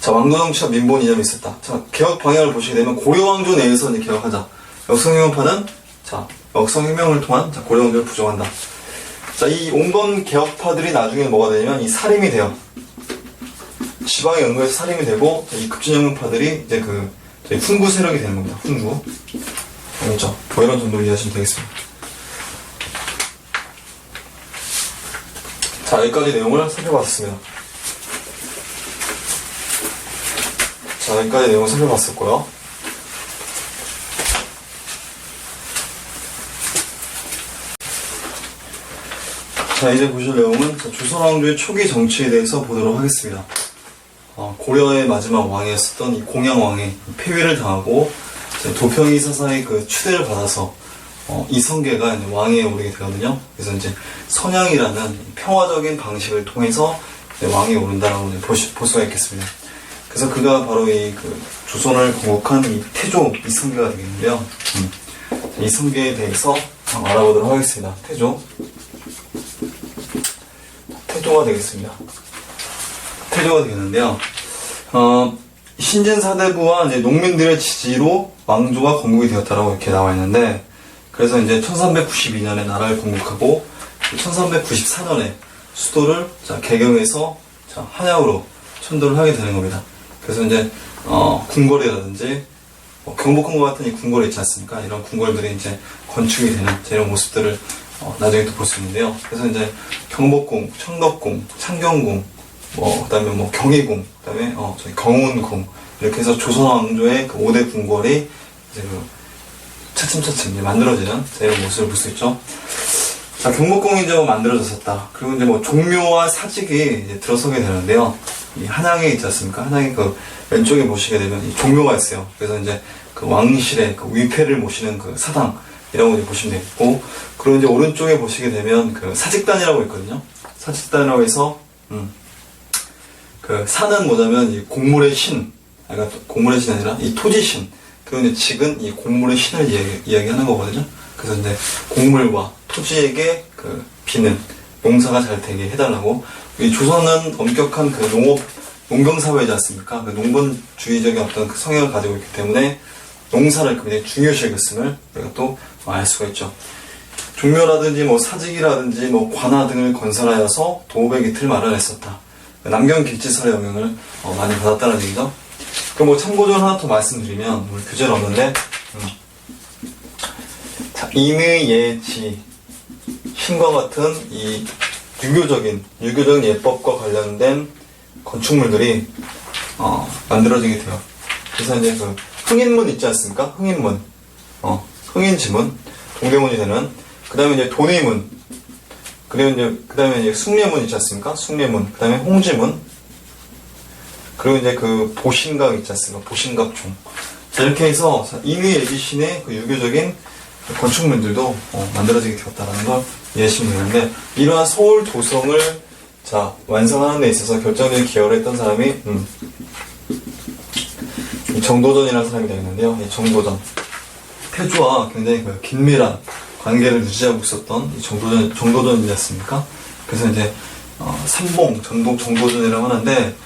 자, 왕도정치와 민본 이념이 있었다. 자, 개혁 방향을 보시게 되면 고려 왕조 내에서 이제 개혁하자. 역성혁명파는 역성혁명을 통한 고려 왕조를 부정한다. 자, 이 온건 개혁파들이 나중에 뭐가 되냐면 이 살인이 돼요. 지방에 연구해서 살인이 되고, 이 급진혁명파들이 이제 훈구 세력이 되는 겁니다. 훈구. 알겠죠? 뭐 이런 정도로 이해하시면 되겠습니다. 자, 여기까지 내용을 살펴봤습니다. 자, 여기까지 내용을 살펴봤었고요. 자, 이제 보실 내용은 조선왕조의 초기 정치에 대해서 보도록 하겠습니다. 고려의 마지막 왕이었었던 이 공양왕이 폐위를 당하고 도평이 사사의 추대를 받아서 이성계가 이제 왕위에 오르게 되거든요. 그래서 이제 선양이라는 평화적인 방식을 통해서 왕위에 오른다라고 볼 수가 있겠습니다. 그래서 그가 바로 이 조선을 건국한 이 태조 이성계가 되겠는데요. 이성계에 대해서 알아보도록 하겠습니다. 태조가 되겠습니다. 태조가 되겠는데요. 신진사대부와 이제 농민들의 지지로 왕조가 건국이 되었다라고 이렇게 나와 있는데, 그래서 이제 1392년에 나라를 건국하고 1394년에 수도를 개경해서 한양으로 천도를 하게 되는 겁니다. 그래서 이제 궁궐이라든지 경복궁과 같은 이 궁궐이 있지 않습니까? 이런 궁궐들이 이제 건축이 되는 이런 모습들을 나중에 또 볼 수 있는데요. 그래서 이제 경복궁, 청덕궁, 창경궁, 그다음에 경희궁, 그다음에 저희 경운궁, 이렇게 해서 조선 왕조의 5대 궁궐이 이제 차츰차츰 이제 만들어지는 이런 모습을 볼 수 있죠. 자, 경복궁이 이제 만들어졌었다. 그리고 이제 종묘와 사직이 이제 들어서게 되는데요. 이 한양에 있지 않습니까? 한양에 그 왼쪽에 보시게 되면 이 종묘가 있어요. 그래서 이제 그 왕실의 그 위패를 모시는 그 사당이라고 이제 보시면 되겠고, 그리고 이제 오른쪽에 보시게 되면 그 사직단이라고 있거든요. 사직단이라고 해서, 그 산은 뭐냐면 이 곡물의 신, 그러니까 곡물의 신이 아니라 이 토지신, 그리고 이제 직은 이 곡물의 신을 이야기하는 거거든요. 그래서 이제 곡물과 토지에게 그 비는 농사가 잘 되게 해달라고. 이 조선은 엄격한 그 농경사회지 않습니까? 그 농번주의적인 어떤 그 성향을 가지고 있기 때문에 농사를 굉장히 중요시 여겼음을 우리가 또 알 수가 있죠. 종묘라든지 사직이라든지 관아 등을 건설하여서 도읍의 깃을 마련했었다. 남경길지설의 영향을 많이 받았다는 얘기죠. 그럼 참고전 하나 더 말씀드리면, 우리 교재는 없는데, 자, 인의예지, 신과 같은 이 유교적인 예법과 관련된 건축물들이, 만들어지게 돼요. 그래서 이제 그 흥인문 있지 않습니까? 흥인문. 흥인지문. 동대문이 되는. 그 다음에 이제 돈의문. 그 다음에 이제 숭례문 있지 않습니까? 숭례문. 그 다음에 홍지문. 그리고 이제 그 보신각 있지 않습니까? 보신각종. 자, 이렇게 해서 인의예지신의 그 유교적인 건축물들도 만들어지게 되었다는 걸 이해하시면 되는데, 이러한 서울 도성을 완성하는 데 있어서 결정적인 기여를 했던 사람이 이 정도전이라는 사람이 되겠는데요. 이 정도전. 태조와 굉장히 그 긴밀한 관계를 유지하고 있었던 이 정도전이지 않습니까? 그래서 이제 삼봉, 정도전이라고 하는데,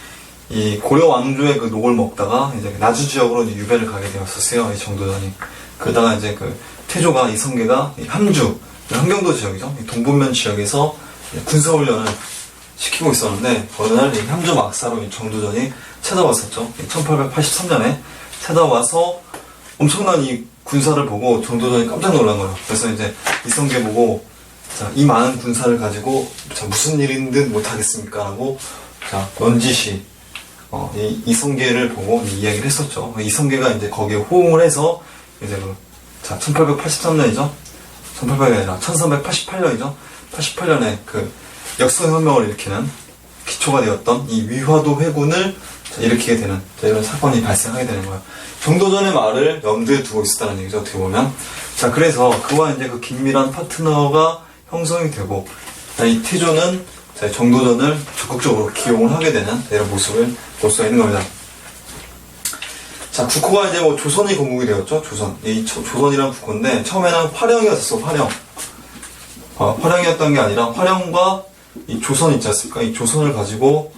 이 고려 왕조의 그 녹을 먹다가 이제 나주 지역으로 이제 유배를 가게 되었었어요. 이 정도전이. 그러다가 이제 그 태조가 이성계가 함주, 함경도 지역이죠. 이 동북면 지역에서 군사훈련을 시키고 있었는데, 어느 날 이 함주 막사로 이 정도전이 찾아왔었죠. 1883년에 찾아와서 엄청난 이 군사를 보고 정도전이 깜짝 놀란 거예요. 그래서 이제 이성계 보고, 이 많은 군사를 가지고 무슨 일인든 못하겠습니까? 라고 넌지시 이성계를 보고 이야기를 했었죠. 이성계가 이제 거기에 호응을 해서 이제 1883년이죠. 1800이 아니라 1388년이죠. 88년에 그 역성혁명을 일으키는 기초가 되었던 이 위화도 회군을 일으키게 되는 이런 사건이 발생하게 되는 거예요. 정도전의 말을 염두에 두고 있었다는 얘기죠. 어떻게 보면. 그래서 그와 이제 그 긴밀한 파트너가 형성이 되고, 이 태조는 정도전을 적극적으로 기용을 하게 되는 이런 모습을 볼 수가 있는 겁니다. 국호가 이제 조선이 건국이 되었죠. 이 조선이란 국호인데, 처음에는 화령이었어, 화령. 화령이었던 게 아니라, 화령과 이 조선 있지 않습니까? 이 조선을 가지고,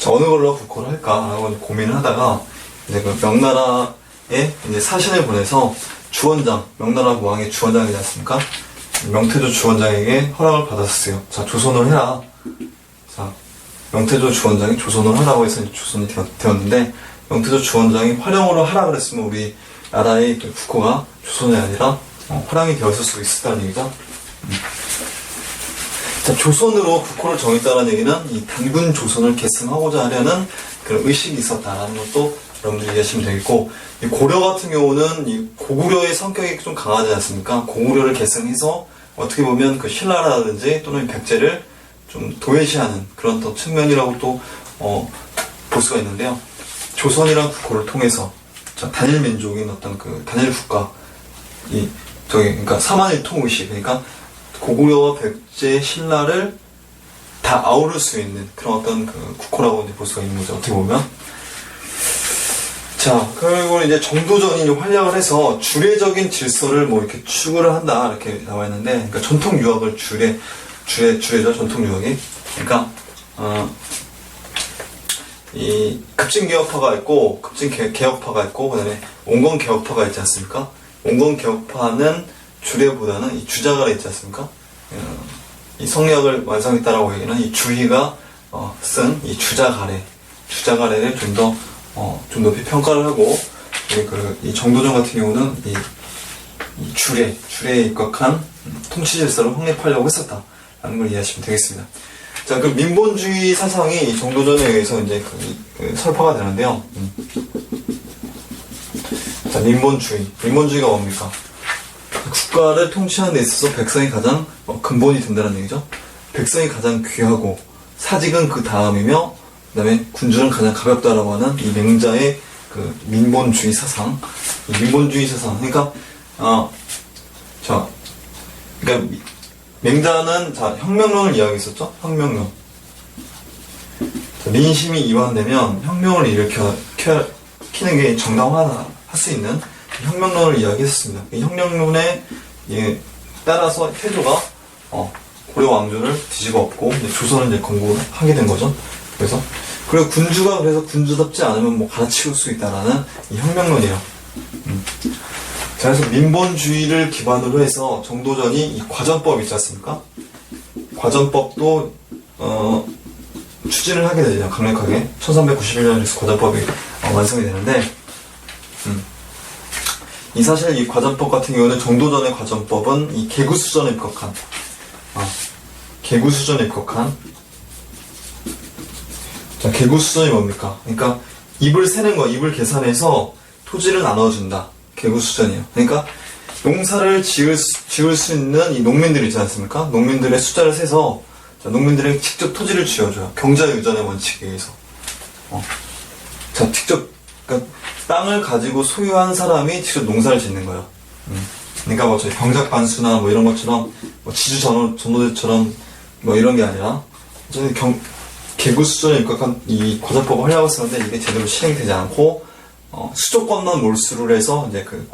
어느 걸로 국호를 할까라고 고민을 하다가, 이제 그 명나라에 이제 사신을 보내서 명나라 왕의 주원장이지 않습니까? 명태조 주원장에게 허락을 받았어요. 조선을 해라. 명태조 주원장이 조선을 하라고 해서 조선이 되었는데, 명태조 주원장이 화령으로 하라 그랬으면 우리 나라의 국호가 조선이 아니라 화랑이 되었을 수 있었다는 얘기죠. 조선으로 국호를 정했다는 얘기는 이 단군 조선을 계승하고자 하려는 그런 의식이 있었다는 것도 여러분들이 이해하시면 되겠고, 이 고려 같은 경우는 이 고구려의 성격이 좀 강하지 않습니까? 고구려를 계승해서 어떻게 보면 그 신라라든지 또는 백제를 좀 도외시하는 그런 또 측면이라고 또 볼 수가 있는데요. 조선이란 국호를 통해서 단일 민족인 어떤 그 단일 국가, 그러니까 사만일통의식, 그러니까 고구려와 백제, 신라를 다 아우를 수 있는 그런 어떤 그 국호라고 이제 볼 수가 있는 거죠. 어떻게 보면. 그리고 이제 정도전이 활약을 해서 주례적인 질서를 이렇게 추구를 한다, 이렇게 나와 있는데, 그러니까 전통 유학을 주례죠, 전통 유학이. 그러니까, 이 급진개혁파가 있고, 급진개혁파가 있고, 그 다음에 온건개혁파가 있지 않습니까? 온건개혁파는 주례보다는 이 주자가래 있지 않습니까? 이 성리학을 완성했다라고 얘기는 이 주희가 쓴 이 주자가래를 좀 높이 평가를 하고, 이 정도전 같은 경우는 이 주례에 입각한 통치 질서를 확립하려고 했었다라는 걸 이해하시면 되겠습니다. 그 민본주의 사상이 이 정도전에 의해서 이제 설파가 되는데요. 자, 민본주의. 민본주의가 뭡니까? 국가를 통치하는 데 있어서 백성이 가장 근본이 된다는 얘기죠. 백성이 가장 귀하고 사직은 그 다음이며 그 다음에 군주는 가장 가볍다라고 하는 이 맹자의 그 민본주의 사상. 이 민본주의 사상. 그러니까 그러니까 맹자는 혁명론을 이야기했었죠. 혁명론. 자, 민심이 이완되면 혁명을 일으키는 게 정당화할 수 있는 혁명론을 이야기했습니다. 이 혁명론에 따라서 태조가 고려 왕조를 뒤집어 엎고 조선을 이제 건국하게 된 거죠. 그리고 군주가 그래서 군주답지 않으면 뭐 갈아치울 수 있다라는 이 혁명론이에요. 자, 그래서 민본주의를 기반으로 해서 정도전이 이 과전법 있지 않습니까? 과전법도 추진을 하게 되죠. 강력하게 1391년에서 과전법이 완성이 되는데 이 사실 이 과전법 같은 경우는 정도전의 과전법은 이 개구수전에 입각한 자, 개구수전이 뭡니까? 그러니까 입을 세는 거, 입을 계산해서 토지를 나눠준다. 개구수전이에요. 그러니까 농사를 지을 수 있는 이 농민들 있지 않습니까? 농민들의 숫자를 세서 농민들에게 직접 토지를 쥐어줘요. 경자유전의 원칙에 의해서. 자, 직접 그러니까 땅을 가지고 소유한 사람이 직접 농사를 짓는 거예요. 그러니까 뭐 저희 병작반수나 뭐 이런 것처럼 뭐 지주 전노제처럼 뭐 이런 게 아니라 개구수전에 입각한 이 과전법을 하려고 했었는데 이게 제대로 실행이 되지 않고 수족권만 몰수를 해서 이제 그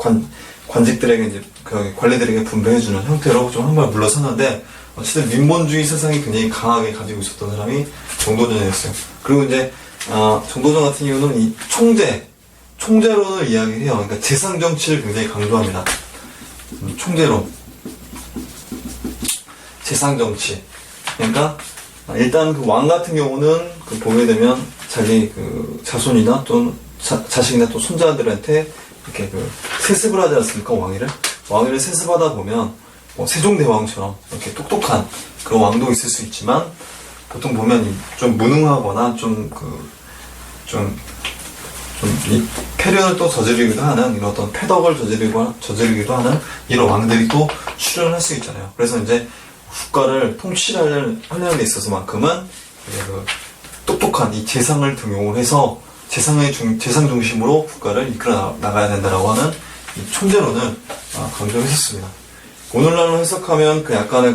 관직들에게 이제 그 관리들에게 분배해주는 형태로 좀 한 발 물러섰는데 어쨌든 민본주의 세상이 굉장히 강하게 가지고 있었던 사람이 정도전이었어요. 그리고 이제 정도전 같은 경우는 이 총재론을 이야기해요. 그러니까 재상 정치를 굉장히 강조합니다. 총재론, 재상 정치. 그러니까 일단 그 왕 같은 경우는 그 보게 되면 자기 그 자손이나 또 자식이나 또 손자들한테 이렇게 그 세습을 하지 않습니까? 왕위를 세습하다 보면 뭐 세종대왕처럼 이렇게 똑똑한 그런 왕도 있을 수 있지만 보통 보면 좀 무능하거나 이 폐륜을 또 저지르기도 하는 이런 어떤 패덕을 저지르기도 하는 이런 왕들이 또 출연을 할 수 있잖아요. 그래서 이제 국가를 통치하려는 데 있어서만큼은 이제 그 똑똑한 이 재상을 등용을 해서 재상 중심으로 국가를 이끌어 나가야 된다라고 하는 이 총재론을 강조했었습니다. 오늘날로 해석하면 그 약간의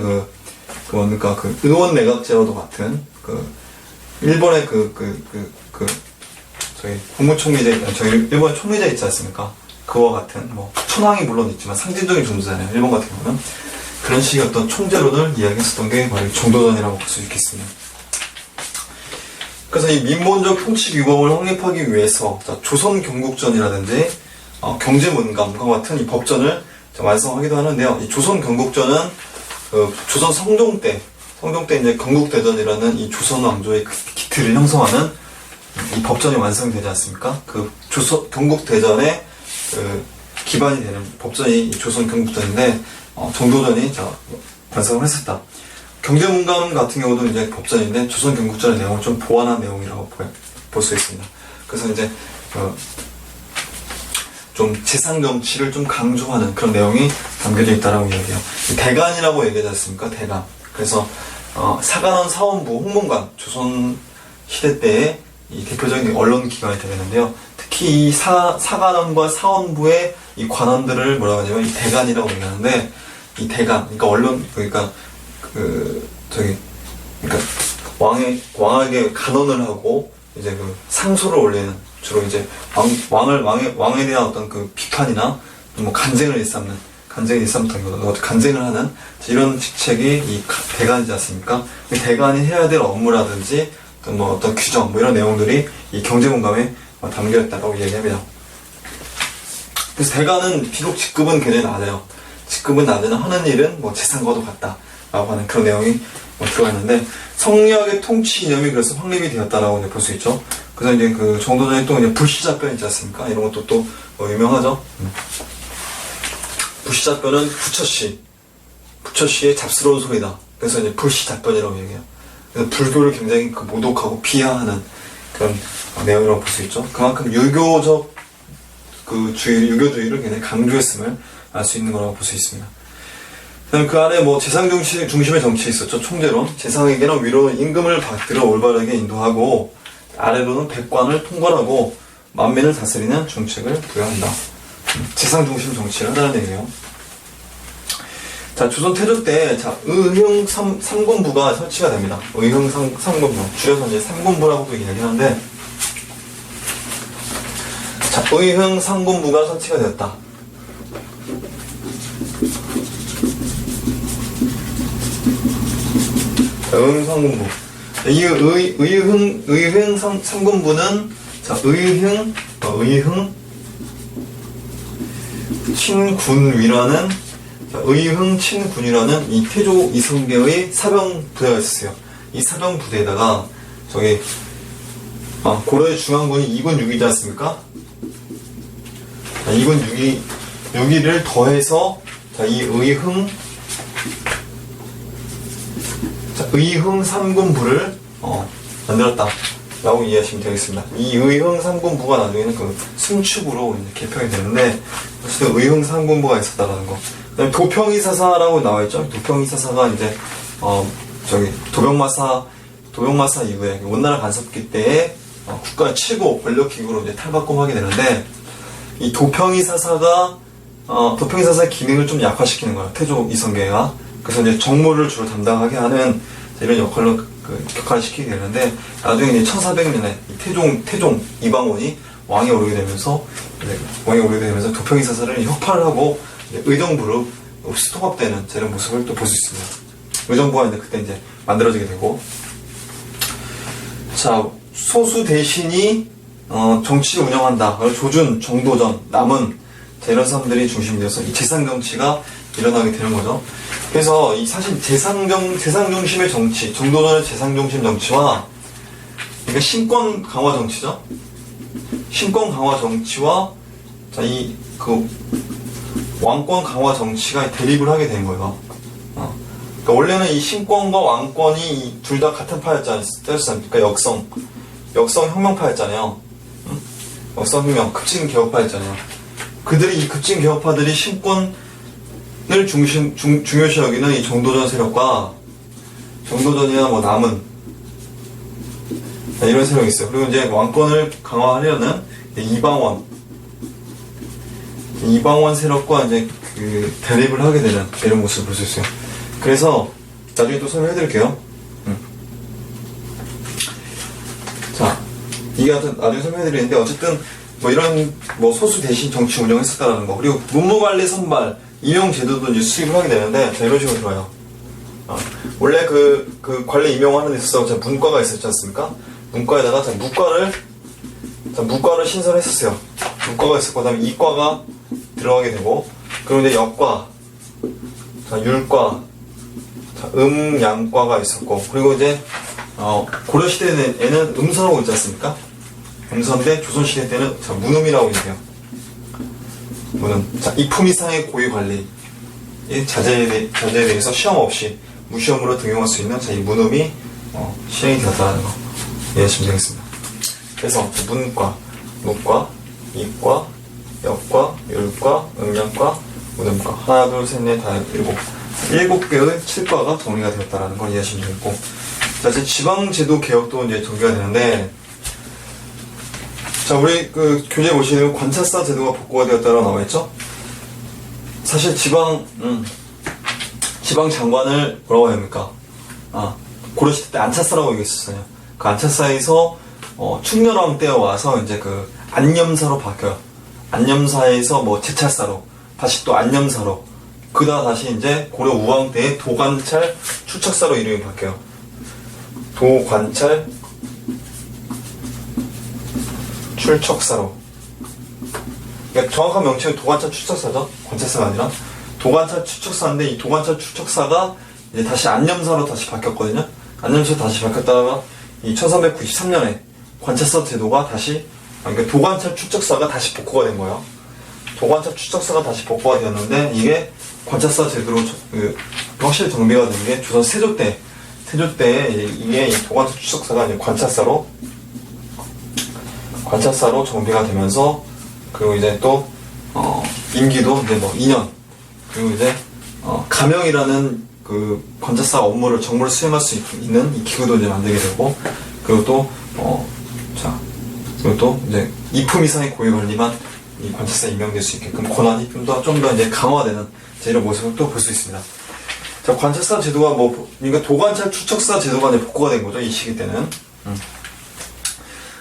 뭡니까 그 의원 내각제와도 같은 일본의 저희 국무총리제 저희 일본의 총리제 있지 않습니까? 그와 같은 뭐 천황이 물론 있지만 상징적인 존재잖아요. 일본 같은 경우는 그런 식의 어떤 총재론을 이야기했었던 게 바로 정도전이라고 볼 수 있겠습니다. 그래서 이 민본적 통치 규범을 확립하기 위해서 조선 경국전이라든지 경제문감과 같은 이 법전을 완성하기도 하는데요. 이 조선 경국전은 조선 성종 때 이제 경국대전이라는 이 조선 왕조의 기틀을 형성하는 이 법전이 완성되지 않습니까? 그 경국대전의 기반이 되는 법전이 이 조선 경국전인데 정도전이 완성을 했었다. 경제문감 같은 경우도 이제 법전인데 조선 경국전의 내용을 좀 보완한 내용이라고 볼 수 있습니다. 그래서 이제 좀 재상 정치를 좀 강조하는 그런 내용이 담겨져 있다라고 이야기해요. 대간이라고 얘기하지 않습니까? 대간. 그래서 사간원 사원부 홍문관 조선 시대 때의 이 대표적인 언론 기관이 되겠는데요. 특히 이 사간원과 사원부의 이 관원들을 뭐라고 하냐면 이 대간이라고 얘기하는데 이 대간, 그러니까 왕에게 간언을 하고 이제 그 상소를 올리는 주로 이제 왕에 대한 어떤 그 비판이나 뭐 간쟁을 일삼는 간쟁을 하는 이런 직책이 이 대간이지 않습니까? 대간이 해야 될 업무라든지 어떤 규정 뭐 이런 내용들이 이 경제문감에 담겨 있다고 얘기합니다. 그래서 대간은 비록 직급은 굉장히 낮아요. 직급은 낮으나 하는 일은 뭐 재상과도 같다라고 하는 그런 내용이 들어가 있는데 성리학의 통치 이념이 그래서 확립이 되었다라고 볼 수 있죠. 그래서 이제 그 정도전에 또 이제 불시잡변 있지 않습니까? 이런 것도 또 유명하죠. 불시잡변은 부처씨의 잡스러운 소리다. 그래서 이제 불시잡변이라고 얘기해요. 그래서 불교를 굉장히 모독하고 비하하는 그런 내용이라고 볼 수 있죠. 그만큼 유교적 그 유교주의를 굉장히 강조했음을 알 수 있는 거라고 볼 수 있습니다. 그다음 그 안에 뭐 재상 중심의 정치 있었죠. 총재론. 재상에게는 위로는 임금을 받들어 올바르게 인도하고 아래로는 백관을 통괄하고 만민을 다스리는 정책을 부여한다. 재상 중심 정치를 한다는 얘기예요. 자, 조선 태조 때, 자, 의흥 삼군부가 설치가 됩니다. 의흥 삼군부. 줄여서 이제 삼군부라고도 이야기하는데, 자, 의흥 삼군부가 설치가 되었다. 자, 의흥 삼군부. 이 의흥 삼군부는, 자, 의흥 친군위라는 의흥 친군이라는 이 태조 이성계의 사병 부대가 있었어요. 이 사병 부대에다가 저기 고려의 중앙군이 2군 6이지 않습니까? 2군 6위를 더해서 이 의흥 3군부를 만들었다 라고 이해하시면 되겠습니다. 이 의흥 3군부가 나중에는 그 승축으로 개편이 되는데 어쨌든 의흥 3군부가 있었다라는 거. 그다음에 도평이사사라고 나와있죠. 도평이사사가 이제 도병마사 이후에 원나라 간섭기 때에 국가 최고 권력기구로 이제 탈바꿈하게 되는데 이 도평이사사가 도평이사사의 기능을 좀 약화시키는 거예요. 태조 이성계가. 그래서 이제 정무를 주로 담당하게 하는 이런 역할로 격화시키게 되는데 나중에 이제 1400년에 태종 이방원이 왕에 오르게 되면서 도평이사사를 혁파를 하고 의정부로 통합되는 이런 모습을 또 볼 수 있습니다. 의정부가 이제 그때 이제 만들어지게 되고, 자, 소수 대신이 정치를 운영한다. 조준, 정도전, 남은 이런 사람들이 중심이 되어서 이 재상 정치가 일어나게 되는 거죠. 그래서 이 사실 재상 중심의 정치, 정도전의 재상 중심 정치와 그러니까 신권 강화 정치죠. 신권 강화 정치와 자, 왕권 강화 정치가 대립을 하게 된 거예요. 그러니까 원래는 이 신권과 왕권이 둘 다 같은 파였지 않습니까? 역성 혁명파였잖아요. 역성혁명, 급진 개혁파였잖아요. 이 급진 개혁파들이 신권을 중요시 여기는 이 정도전 세력과 정도전이나 뭐 남은 이런 세력이 있어요. 그리고 이제 왕권을 강화하려는 이방원 세력과 이제 대립을 하게 되는 이런 모습을 볼 수 있어요. 그래서 나중에 또 설명해 드릴게요. 자, 이게 나중에 설명해 드리는데 어쨌든 뭐 이런 소수 대신 정치 운영했었다라는 거. 그리고 문무관리 선발 임용 제도도 이제 수립을 하게 되는데 자, 이런 식으로 들어요. 원래 그 관리 임용하는 데 있어서 문과가 있었지 않습니까? 문과에다가 무과를 신설했었어요. 무과가 있었고, 그 다음에 이과가 들어가게 되고, 그리고 이제 역과, 율과, 양과가 있었고, 그리고 이제, 고려시대에는 음서라고 있지 않습니까? 음서인데, 조선시대 때는 문음이라고 있어요. 문음. 자, 이품 이상의 고위 관리. 이 자제에 대해서 시험 없이 무시험으로 등용할 수 있는 이 문음이 시행이 되었다는 거. 이해하시면 되겠습니다. 그래서 문과, 무과, 이과, 역과, 율과, 음양과, 문음과 하나, 둘, 셋, 넷, 다 일곱 개의 7과가 정리가 되었다는 걸 이해하시면 되겠고, 자, 이제 지방제도 개혁도 이제 전개가 되는데, 자, 우리 교재 보시면 관차사 제도가 복구가 되었다고 나와있죠? 사실 지방 장관을 뭐라고 해야 합니까? 고려시대 때 안차사라고 얘기했었어요. 그 안차사에서 충렬왕 때 와서 이제 안념사로 바뀌어요. 안념사에서 제찰사로, 다시 또 안념사로, 다시 이제 고려 우왕 때의 도관찰 추척사로 이름이 바뀌어요. 도관찰 출척사로. 그러니까 정확한 명칭은 도관찰 추척사죠. 관찰사가 아니라. 도관찰 추척사인데 이 도관찰 추척사가 이제 다시 안념사로 다시 바뀌었거든요. 안념사로 다시 바뀌었다가 이 1393년에 관찰사 제도가 다시, 그러니까 도관찰 추척사가 다시 복구가 된 거예요. 도관찰 추척사가 다시 복구가 되었는데 이게 관찰사 제도로 확실히 정비가 된 게 조선 세조 때 이게 이 도관찰 추척사가 이제 관찰사로 정비가 되면서 그리고 이제 또, 임기도 이제 뭐 2년. 그리고 이제, 가명이라는 그 관찰사 업무를, 정보를 수행할 수 있는 이 기구도 이제 만들게 되고, 그리고 또, 그리고 또 이제 2품 이상의 고유 관리만 이 관찰사에 임명될 수 있게끔 권한이 좀 더 이제 강화되는 이런 모습을 또 볼 수 있습니다. 자, 관찰사 제도가 그러니까 도관찰 추척사 제도가 이제 복구가 된 거죠, 이 시기 때는.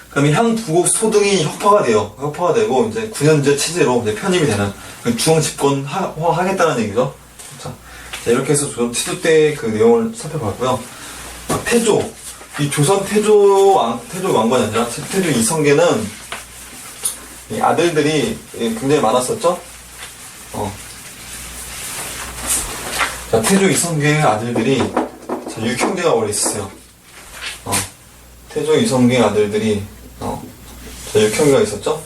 그럼 이 향부국 소등이 혁파가 돼요. 혁파가 되고, 이제 9년제 체제로 이제 편입이 되는, 중앙 집권화 하겠다는 얘기죠. 자, 이렇게 해서 조선 태조 때의 그 내용을 살펴봤고요. 태조. 이 조선 태조 왕건이 아니라 태조 이성계는 이 아들들이 굉장히 많았었죠? 자, 태조 이성계의 아들들이, 자, 6형제가 원래 있었어요. 태조 이성계의 아들들이, 자, 6형제가 있었죠?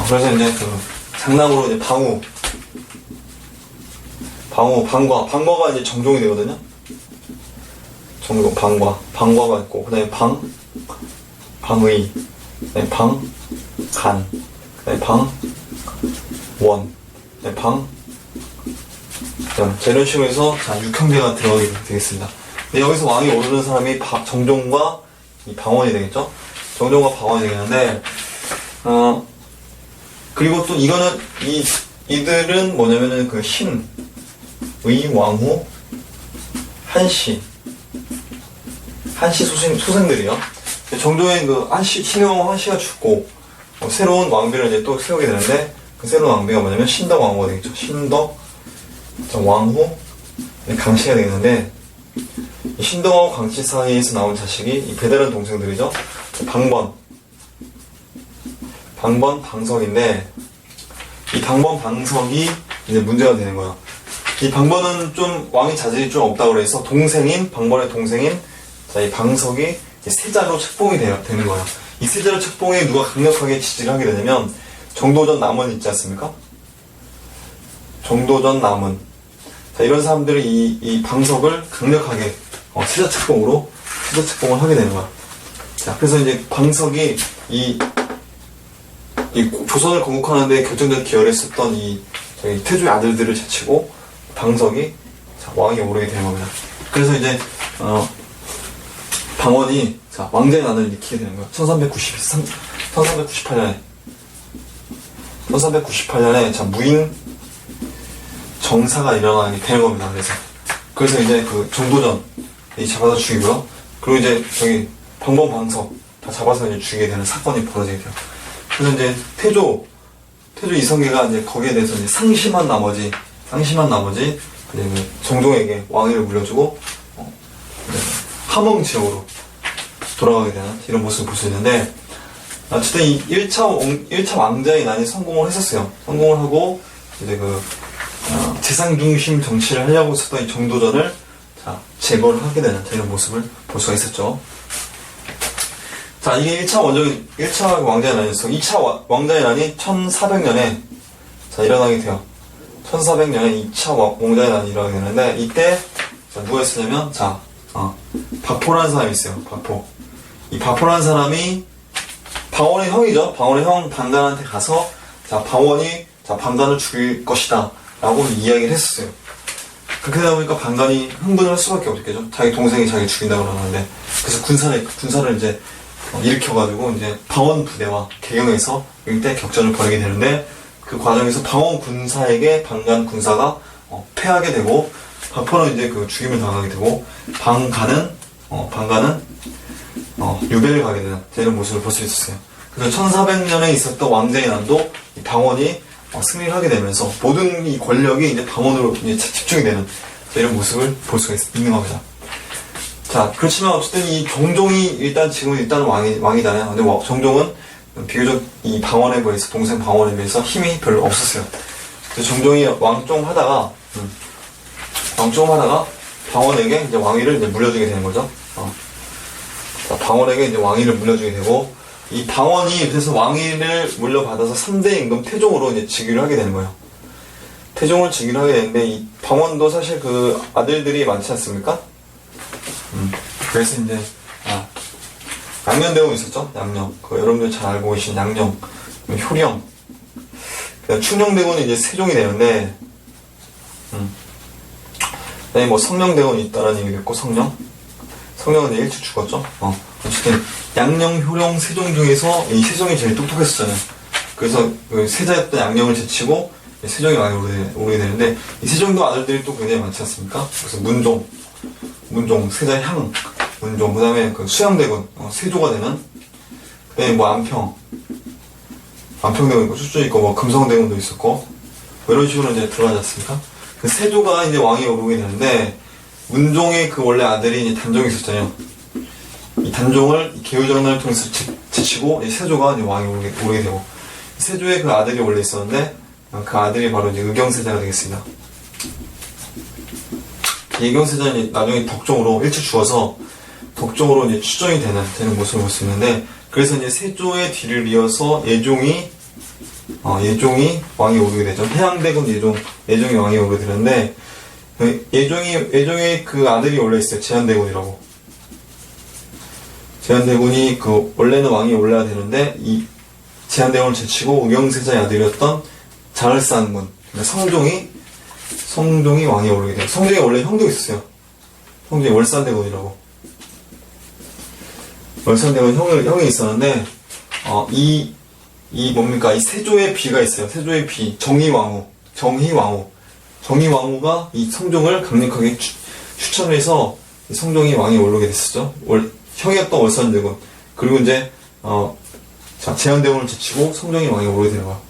그래서 이제 장남으로 이제 방과가 이제 정종이 되거든요? 정종, 방과가 있고, 그 다음에 방의, 그 다음에 방간, 그 다음에 방원, 그 다음에 자, 이런 식으로 해서, 자, 6형제가 들어가게 되겠습니다. 근데 여기서 왕이 오르는 사람이 정종과 이 방원이 되겠죠? 정종과 방원이 되겠는데, 그리고 또 이거는, 이들은 뭐냐면은 그 의, 왕후, 한씨 소생들이요. 정종의 그 신의왕후 한씨가 죽고, 새로운 왕비를 이제 또 세우게 되는데, 그 새로운 왕비가 뭐냐면 신덕 왕후가 되겠죠. 신덕 왕후 강씨가 되겠는데, 이 신덕 왕후 강씨 사이에서 나온 자식이 이 배다른 동생들이죠. 방번방석인데, 이 방번방석이 이제 문제가 되는 거예요. 이 방번은 좀 왕의 자질이 좀 없다고 그래서 방번의 동생인 자, 이 방석이 세자로 책봉이 되는 거예요. 이 세자로 책봉에 누가 강력하게 지지를 하게 되냐면 정도전 남원 있지 않습니까? 정도전 남원. 자, 이런 사람들이 이 방석을 강력하게 세자 책봉을 하게 되는 거야. 자, 그래서 이제 방석이 이 조선을 건국하는데 결정적 기여를 했었던 태조의 아들들을 제치고 방석이 왕이 오르게 되는 겁니다. 그래서 이제 방원이 왕자의 난을 일으키게 되는 거예요. 1398년에 무인 정사가 일어나게 되는 겁니다. 그래서 이제 그 정도전 잡아서 죽이고요. 그리고 이제 저기 방석 다 잡아서 이제 죽이게 되는 사건이 벌어지게 돼요. 그래서 이제 태조 이성계가 이제 거기에 대해서 이제 상심한 나머지 이제 정종에게 왕위를 물려주고 함흥 지역으로 돌아가게 되는 이런 모습을 볼 수 있는데, 어쨌든 이 1차 왕자의 난이 성공을 했었어요. 성공을 하고 이제 재상 중심 정치를 하려고 했었던 이 정도전을 제거를 하게 되는 이런 모습을 볼 수가 있었죠. 자, 이게 1차 왕자의 난이었어. 2차 왕자의 난이 1400년에 일어나게 돼요. 1400년에 2차 왕자의 난이 일어나게 되는데, 이때 누가 있었냐면 박포라는 사람이 있어요. 이 박포라는 사람이 방원의 형이죠. 방원의 형 방간한테 가서 방원이 방간을 죽일 것이다 라고 이야기를 했었어요. 그렇게 되다 보니까 방간이 흥분을 할 수밖에 없겠죠. 자기 동생이 자기 죽인다고 그러는데, 그래서 군사를 이제 일으켜가지고 이제 방원 부대와 개경에서 일대 격전을 벌이게 되는데, 그 과정에서 방원 군사에게 방간 군사가 패하게 되고, 박포는 이제 죽임을 당하게 되고, 방간은 유배를 가게 되는 이런 모습을 볼 수 있었어요. 그래서 1400년에 있었던 왕자의 난도 방원이 승리를 하게 되면서 모든 이 권력이 이제 방원으로 이제 집중이 되는 이런 모습을 볼 수가 있는 겁니다. 자, 그렇지만 어쨌든 이 정종이 지금은 왕이잖아요. 근데 정종은 비교적 이 방원에 비해서, 동생 방원에 비해서 힘이 별로 없었어요. 그래서 정종이 왕좀 하다가 방원에게 이제 왕위를 이제 물려주게 되는 거죠. 방원에게 이제 왕위를 물려주게 되고, 이 방원이 그래서 왕위를 물려받아서 3대 임금 태종으로 이제 즉위를 하게 되는 거예요. 태종을 즉위를 하게 되는데, 이 방원도 사실 아들들이 많지 않습니까? 그래서 이제 양녕대원 있었죠? 양녕. 여러분들 잘 알고 계신 양녕. 효령. 충녕대원이 이제 세종이 되는데, 그다음에 뭐 성령대원이 있다라는 얘기도 있고, 성령은 이제 일찍 죽었죠? 어쨌든, 양녕, 효령, 세종 중에서 이 세종이 제일 똑똑했었잖아요. 그래서 그 세자였던 양녕을 제치고, 세종이 많이 오르게 되는데, 이 세종도 아들들이 또 굉장히 많지 않습니까? 그래서 문종, 세자 향, 문종, 그 다음에 그 수양대군, 세조가 되는, 그 다음에 뭐 안평대군 있고, 수준 있고, 뭐 금성대군도 있었고, 뭐 이런 식으로 이제 들어가지 않습니까? 그 세조가 이제 왕이 오르게 되는데, 문종의 그 원래 아들이 이제 단종이 있었잖아요. 이 단종을 개우정난을 통해서 제치고, 이 세조가 이제 왕이 오르게 되고, 세조의 그 아들이 원래 있었는데, 그 아들이 바로 이제 의경세자가 되겠습니다. 의경세자는 나중에 덕종으로 일찍 죽어서, 덕종으로 이제 추정이 되는 모습을 볼 수 있는데, 그래서 이제 세조의 뒤를 이어서 예종이 왕이 오르게 되죠. 해양대군 예종이 왕이 오르게 되는데, 예종의 그 아들이 원래 있어요. 제한대군이라고. 제한대군이 원래는 왕이 올라야 되는데, 이 제한대군을 제치고 의경세자의 아들이었던 자을산군, 성종이 왕이 오르게 돼요. 성종이 원래 형도 있었어요. 성종이 월산대군이라고. 월산대군 형이 있었는데, 이 세조의 비가 있어요. 세조의 비, 정의왕후가 이 성종을 강력하게 추천해서 성종이 왕이 오르게 됐었죠. 형이었던 월산대군. 그리고 이제, 제한대군을 제치고 성종이 왕이 오르게 되는 거야.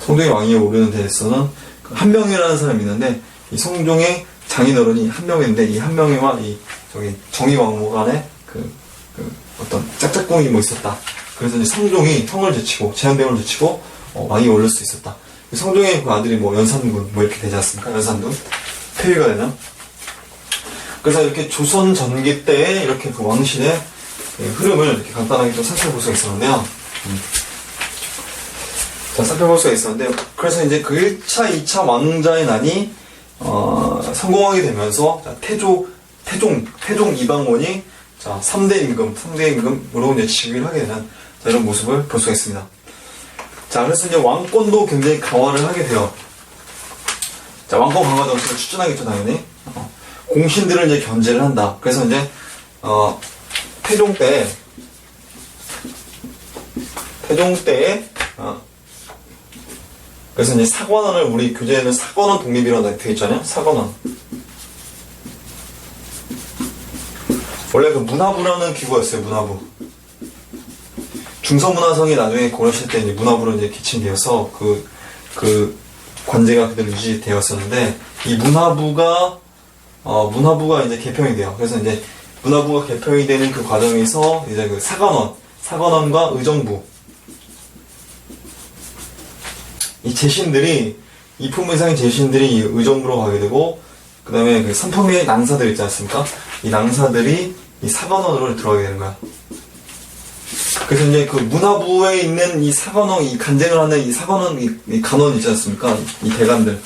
성종이 왕이 오르는 데에서는 한명이라는 사람이 있는데, 이 성종의 장인어른이 한명인데, 이 한명이와 정의왕후 간에 어떤 짝짝꿍이 뭐 있었다. 그래서 이제 성종이 형을 제치고, 제한대군을 제치고, 왕이 오를 수 있었다. 성종의 그 아들이 뭐 연산군, 뭐 이렇게 되지 않습니까? 연산군. 폐위가 되는. 그래서 이렇게 조선 전기 때에 이렇게 그 왕실의 흐름을 이렇게 간단하게 좀 살펴볼 수가 있었는데요. 그래서 이제 그 1차, 2차 왕자의 난이, 성공하게 되면서, 태종 이방원이, 3대 임금으로 이제 즉위를 하게 되는, 이런 모습을 볼 수가 있습니다. 그래서 이제 왕권도 굉장히 강화를 하게 돼요. 왕권 강화 정책을 추진하겠죠, 당연히. 공신들을 이제 견제를 한다. 그래서 이제, 태종 때에, 그래서 이제 사관원을 우리 교재에는 사관원 독립이라고 되어 있잖아요. 사관원. 원래 그 문화부라는 기구였어요. 문화부. 중서문화성이 나중에 고려시대 때 이제 문화부로 이제 개칭되어서 그 관제가 그대로 유지되었었는데, 이 문화부가 이제 개평이 돼요. 그래서 이제 문화부가 개평이 되는 그 과정에서 이제 그 사관원과 의정부, 이 제신들이, 이품 이상의 제신들이 의정부로 가게 되고, 그 다음에 그 선품의 낭사들 있지 않습니까? 이 낭사들이 이 사관원으로 들어가게 되는 거야. 그래서 이제 그 문화부에 있는 이 사관원, 이 간쟁을 하는 이 사관원, 이 간원 있지 않습니까? 이 대관들.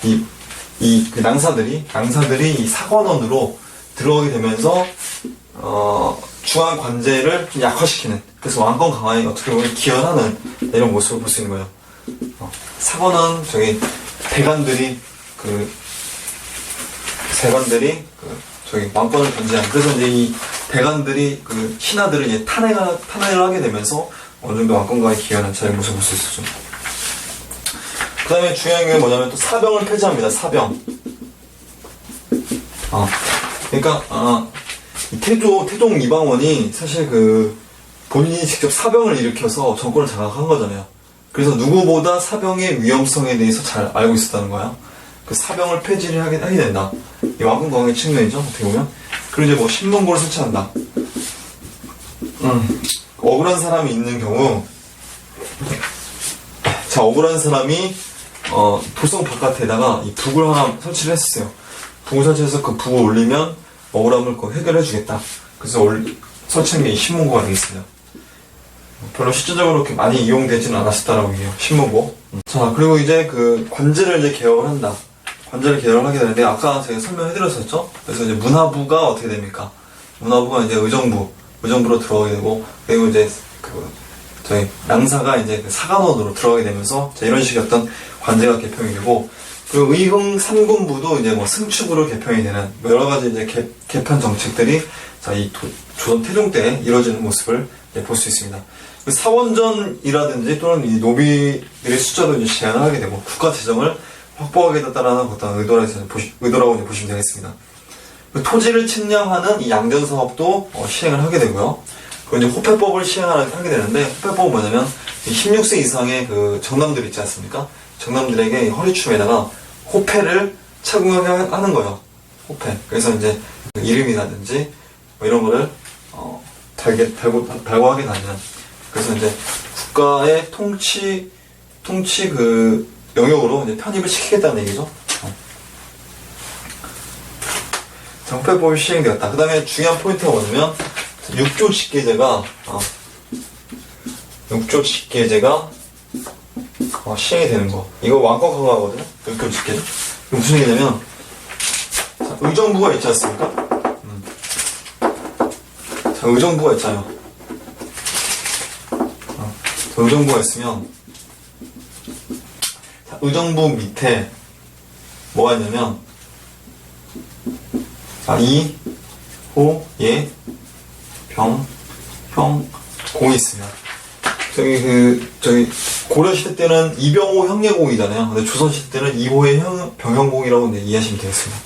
그 낭사들이 이 사관원으로 들어가게 되면서, 중앙 관제를 좀 약화시키는, 그래서 왕권 강화에 어떻게 보면 기여하는 이런 모습을 볼 수 있는 거예요. 사관원, 대관들이, 왕권을 견제하는, 그래서 이제 이 대관들이 신하들을 이제 탄핵을 하게 되면서 어느 정도 왕권 강화에 기여하는 저런 모습을 볼 수 있었죠. 그 다음에 중요한 게 뭐냐면 또 사병을 폐지합니다. 사병. 그러니까, 태종 이방원이 사실 본인이 직접 사병을 일으켜서 정권을 장악한 거잖아요. 그래서 누구보다 사병의 위험성에 대해서 잘 알고 있었다는 거야. 그 사병을 폐지를 하게 된다. 이 왕권 강화의 측면이죠, 어떻게 보면. 그리고 이제 뭐 신문고를 설치한다. 억울한 사람이 있는 경우, 억울한 사람이, 도성 바깥에다가 이 북을 하나 설치를 했었어요. 북을 설치해서 그 북을 올리면 억울함을 해결해주겠다. 그래서 설치한 게 이 신문고가 되겠습니다. 별로 실질적으로 그렇게 많이 이용되지는 않았었다라고 해요. 신문고. 그리고 이제 관제를 이제 개혁을 한다. 관제를 개혁을 하게 되는데, 아까 제가 설명해드렸었죠? 그래서 이제 문화부가 어떻게 됩니까? 문화부가 이제 의정부로 들어가게 되고, 그리고 이제 저희 양사가 이제 그 사관원으로 들어가게 되면서 이런 식의 어떤 관제가 개편이 되고, 그리고 의흥 3군부도 이제 뭐 승추부로 개편이 되는 여러 가지 이제 개편 정책들이 이 조선 태종 때 이루어지는 모습을 볼 수 있습니다. 사원전이라든지 또는 이 노비들의 숫자도 이제 제한을 하게 되고 국가 재정을 확보하게 됐다라는 어떤 의도라고 이제 보시면 되겠습니다. 토지를 측량하는 이 양전 사업도 시행을 하게 되고요. 그리고 이제 호패법을 시행하게 되는데, 호패법은 뭐냐면 16세 이상의 그 정남들 있지 않습니까? 정남들에게 허리춤에다가 호패를 착용하게 하는 거예요. 호패. 그래서 이제 이름이라든지 뭐 이런 거를 달고 하게 되면, 그래서 이제 국가의 통치 그 영역으로 이제 편입을 시키겠다는 얘기죠. 호패법이 시행되었다. 그 다음에 중요한 포인트가 뭐냐면 6조 직계제가 시행이 되는 거. 이거 왕권 강화거든요. 6조 직계제. 무슨 얘기냐면, 의정부가 있지 않습니까? 의정부가 있잖아요. 의정부가 있으면, 의정부 밑에 뭐가 있냐면, 이, 호, 예, 병, 형, 공이 있으면. 저기 고려시대 때는 이병호 형예공이잖아요. 근데 조선시대 때는 이호의 병영공이라고 이해하시면 되겠습니다.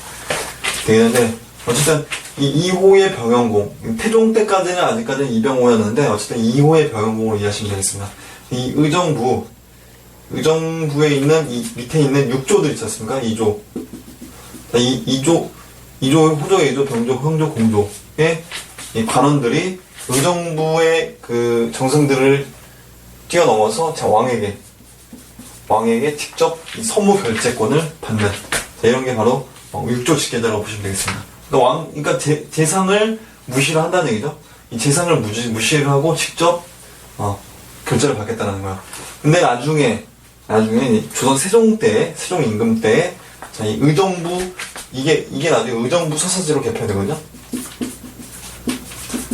되겠는데, 어쨌든 이 2호의 병영공, 태종 때까지는 아직까지는 이병호였는데 어쨌든 2호의 병영공으로 이해하시면 되겠습니다. 이 의정부에 있는 이 밑에 있는 6조들 있지 않습니까? 2조. 이 2조, 호조, 2조, 병조, 형조, 공조의 이 관원들이 의정부의 그 정승들을 뛰어넘어서 왕에게 직접 이 서무 결재권을 받는, 이런 게 바로 6조 직계제라고 보시면 되겠습니다. 그러니까 재상을 무시를 한다는 얘기죠. 이 재상을 무시를 하고 직접 결재를 받겠다는 거야. 근데 나중에 조선 세종 임금 때 이 의정부 이게 나중에 의정부 서사제로 개편되거든요.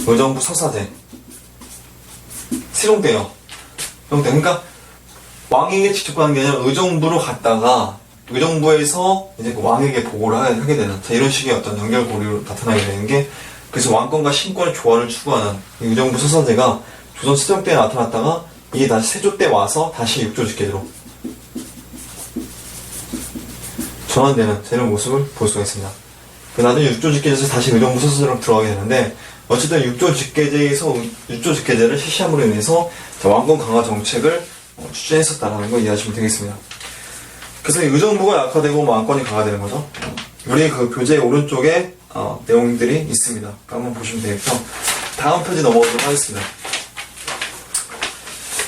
의정부 서사제. 세종 때요. 그러니까 왕에게 직접 가는 게 아니라 의정부로 갔다가 의정부에서 이제 그 왕에게 보고를 하게 되는, 이런 식의 어떤 연결고리로 나타나게 되는 게, 그래서 왕권과 신권의 조화를 추구하는 의정부 서사제가 조선 세종 때 나타났다가 이게 다시 세조 때 와서 다시 6조 직계제로 전환되는 이런 모습을 볼 수가 있습니다. 나중에 6조 직계제에서 다시 의정부 서사제로 들어가게 되는데, 어쨌든 6조 직계제를 실시함으로 인해서 왕권 강화 정책을 추진했었다라는 걸 이해하시면 되겠습니다. 그래서 의정부가 약화되고 왕권이 강화되는 거죠. 우리 그 교재 오른쪽에 내용들이 있습니다. 한번 보시면 되겠죠. 다음 페이지 넘어가도록 하겠습니다.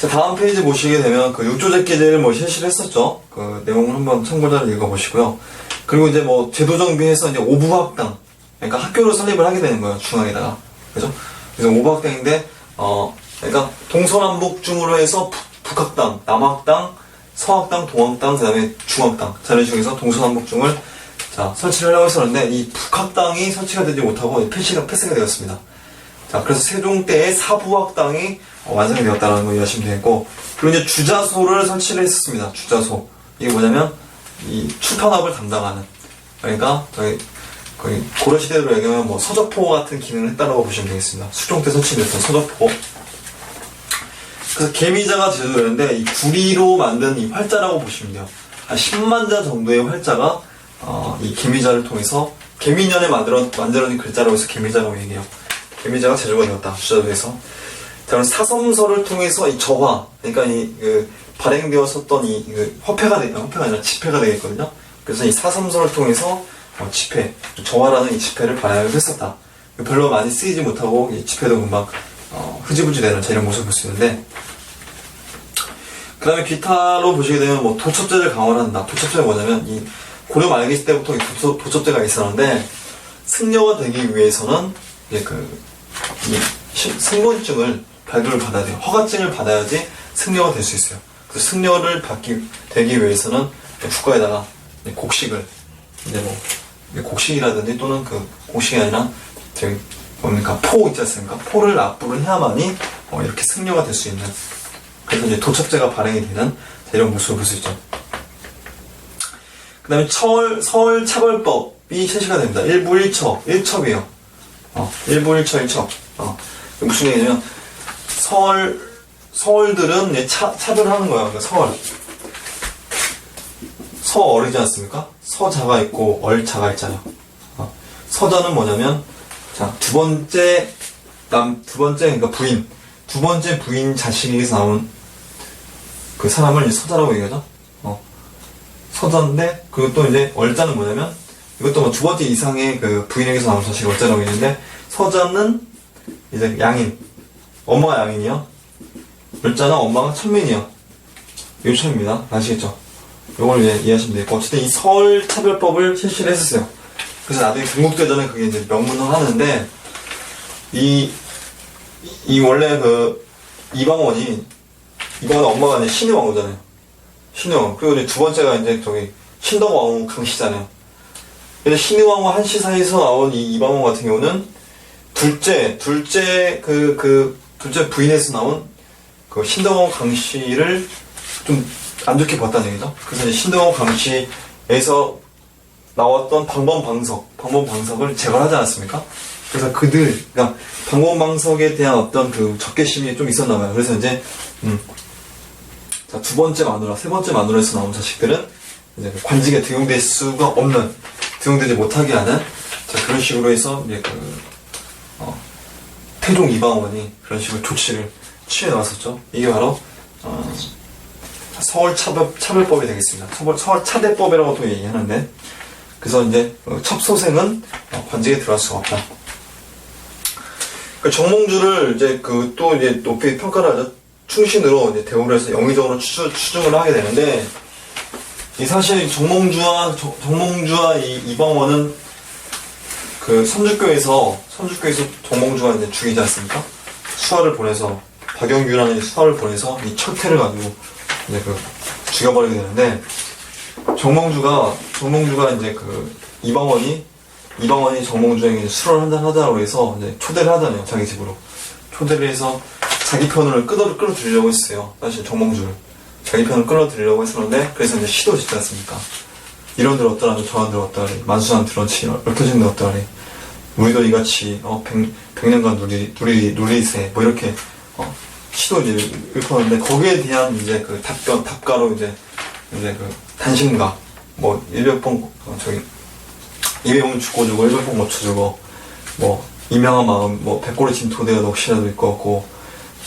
자, 다음 페이지 보시게 되면 그 6조 직계제를 실시를 했었죠. 그 내용을 한번 참고자를 읽어보시고요. 그리고 이제 제도 정비해서 이제 오부학당, 그러니까 학교를 설립을 하게 되는 거예요. 중앙에다가. 그죠? 그래서 오부학당인데, 그러니까 동서남북중으로 해서 북학당, 남학당, 서학당, 동학당, 그 다음에 중학당, 이런 식으로 동서남북중을 설치를 하려고 했었는데, 이 북학당이 설치가 되지 못하고 패스가 되었습니다. 자, 그래서 세종 때의 사부학당이 완성이 되었다는 걸 이해하시면 되겠고, 그리고 이제 주자소를 설치를 했었습니다. 주자소. 이게 뭐냐면, 이 출판업을 담당하는, 그러니까 거의 고려시대로 얘기하면 서적포 같은 기능을 했다라고 보시면 되겠습니다. 수종 때 설치됐던 서적포. 그래서 개미자가 제조되는데, 이 구리로 만든 이 활자라고 보시면 돼요. 한 10만 자 정도의 활자가 이 개미자를 통해서 개미년에 만들어진 글자라고 해서 개미자라고 얘기해요. 개미자가 제조가 되었다. 주자소에서. 자, 그럼 사섬서를 통해서 이 저화, 그러니까 발행되었었던 화폐가 아니라 지폐가 되겠거든요. 그래서 이 사섬서를 통해서 지폐, 저화라는 이 지폐를 발행을 했었다. 별로 많이 쓰이지 못하고 이 지폐도 금방 흐지부지 되는 이런 모습을 볼 수 있는데, 그 다음에 기타로 보시게 되면 도첩제를 강화를 한다. 도첩제가 뭐냐면 이 고려 말기 때부터 이 도첩제가 있었는데, 승려가 되기 위해서는 이제 승무원증을 발급을 받아야 돼요. 허가증을 받아야지 승려가 될 수 있어요. 그 승려를 되기 위해서는 국가에다가 곡식을 곡식이라든지 또는 곡식이 아니라 뭡니까? 포 있지 않습니까? 포를 납부를 해야만이 이렇게 승려가 될 수 있는, 그래서 이제 도첩제가 발행이 되는 이런 모습을 볼 수 있죠. 그 다음에 서울차별법이 실시가 됩니다. 1부 1첩, 1첩이에요. 1부 1첩, 1첩. 무슨 얘기냐면, 서울들은 이제 차별하는 거예요. 그러니까 서얼이지 않습니까? 서자가 있고 얼자가 있잖아요. 서자는 뭐냐면, 자, 두 번째, 그러니까 부인. 두 번째 부인 자식에게서 나온 그 사람을 이제 서자라고 얘기하죠. 서자인데, 그리고 또 이제 얼자는 뭐냐면, 이것도 뭐 두 번째 이상의 그 부인에게서 나온 자식이 얼자라고 얘기하는데, 서자는 이제 양인. 엄마가 양인이요. 얼자는 엄마가 천민이요. 요천입니다. 아시겠죠? 요걸 이제 이해하시면 되겠고, 어쨌든 이 서울차별법을 실시를 했었어요. 그래서 나중에 경국대전에 그게 이제 명문을 하는데, 이 원래 이방원이 엄마가 이제 신의왕후잖아요. 신의왕후. 그리고 이제 두 번째가 이제 신덕왕후 강씨잖아요. 근데 신의왕후 한씨 사이에서 나온 이 이방원 같은 경우는 둘째 부인에서 나온 그 신덕왕후 강씨를 좀 안 좋게 봤다는 얘기죠. 그래서 이제 신덕왕후 강씨에서 나왔던 방범방석을 제거하지 않았습니까? 그래서 그러니까 방범방석에 대한 어떤 그 적개심이 좀 있었나봐요. 그래서 이제 자, 두 번째 마누라, 세 번째 마누라에서 나온 자식들은 이제 관직에 등용될 수가 없는, 등용되지 못하게 하는, 자, 그런 식으로 해서 이제 태종 이방원이 그런 식으로 조치를 취해 나왔었죠. 이게 바로 서울차별법이 되겠습니다. 서울차대법이라고 또 얘기하는데, 그래서 이제 첩소생은 관직에 들어갈 수가 없다. 정몽주를 이제 또 이제 높이 평가를 하죠. 충신으로 이제 대우를 해서 영의적으로 추중을 하게 되는데, 이 사실 정몽주와 이 이방원은 그 선주교에서 정몽주가 이제 죽이지 않습니까? 수하를 보내서, 박영규라는 수하를 보내서 이 철퇴를 가지고 이제 죽여버리게 되는데, 정몽주가 이제 이방원이 정몽주에게 술을 한잔 하자고 해서 이제 초대를 하잖아요. 자기 집으로. 초대를 해서 자기 편을 끌어들이려고 했어요. 사실 정몽주를. 자기 편을 끌어들이려고 했었는데, 그래서 이제 시도 짓지 않습니까? 이런들 어떠하리, 저런들 어떠하리, 만수한 드런치, 얽혀진들 어떠하리, 우리도 이같이, 100년간 누리세, 뭐 이렇게, 시도 이제 읊었는데, 거기에 대한 이제 답가로 이제 단신가, 뭐, 200번 죽고 주고, 100번 고쳐주고, 뭐, 이명한 마음, 뭐, 백골의 진토대가 넋이라도 있고 없고,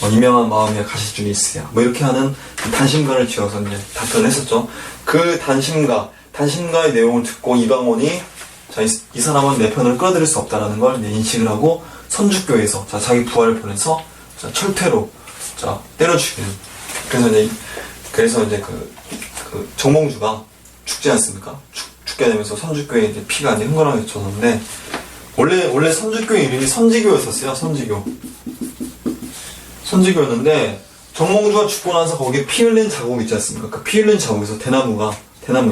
이명한 마음에 가시줄이 있으랴. 뭐, 이렇게 하는 단신가를 지어서 이제 답변을 했었죠. 그 단신가의 내용을 듣고 이방원이, 자, 이 사람은 내 편을 끌어들일 수 없다라는 걸 이제 인식을 하고, 선주교에서, 자, 자기 부하를 보내서, 자, 철퇴로, 자, 때려 죽이는. 그래서 이제 정몽주가 죽지 않습니까? 죽게 되면서 선주교에 이제 피가 이제 흥건하게 젖었는데, 원래 선주교의 이름이 선지교였었어요. 선지교였는데, 정몽주가 죽고 나서 거기에 피 흘린 자국 있지 않습니까? 그 피 흘린 자국에서 대나무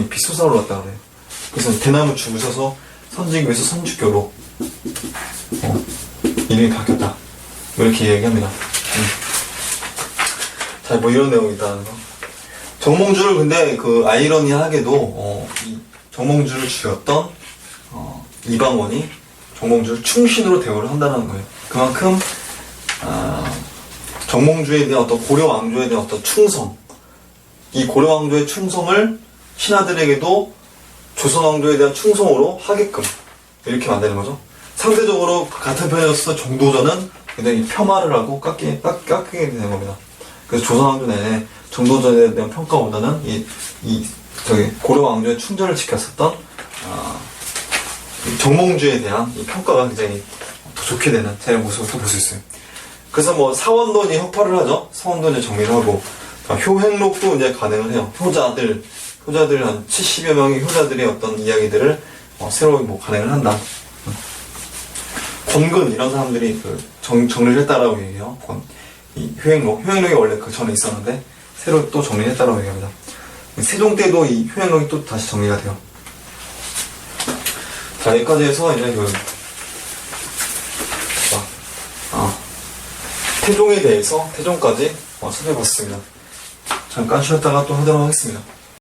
잎이 솟아올랐다 그래요. 그래서 대나무 죽을 서서 선지교에서 선주교로 이름이 바뀌었다. 이렇게 얘기합니다. 자, 뭐 이런 내용이 있다는 거. 정몽주를 근데 아이러니하게도 이 정몽주를 죽였던 이방원이 정몽주를 충신으로 대우를 한다는 거예요. 그만큼 정몽주에 대한 어떤 고려 왕조에 대한 어떤 충성, 이 고려 왕조의 충성을 신하들에게도 조선 왕조에 대한 충성으로 하게끔 이렇게 만드는 거죠. 상대적으로 같은 편이었어 정도전은 굉장히 폄하를 하고 깎이게 되는 겁니다. 그래서 조선 왕조 내내 정도전에 대한 평가보다는 고려 왕조의 충전을 지켰었던 정몽주에 대한 이 평가가 굉장히 더 좋게 되는 이런 모습을 또 볼 수 있어요. 그래서 뭐 사원도 이제 협파를 하죠. 사원도 이제 정리를 하고, 효행록도 이제 간행을 해요. 효자들 한 70여 명의 효자들의 어떤 이야기들을 새로 뭐 간행을 한다. 권근 이런 사람들이 정리를 했다라고 얘기해요. 이 효행록이 원래 그 전에 있었는데 새로 또 정리를 했다라고 얘기합니다. 세종 때도 이 효행록이 또 다시 정리가 돼요. 자, 여기까지 해서 이제 태종에 대해서 태종까지 살펴봤습니다. 잠깐 쉬었다가 또 하도록 하겠습니다.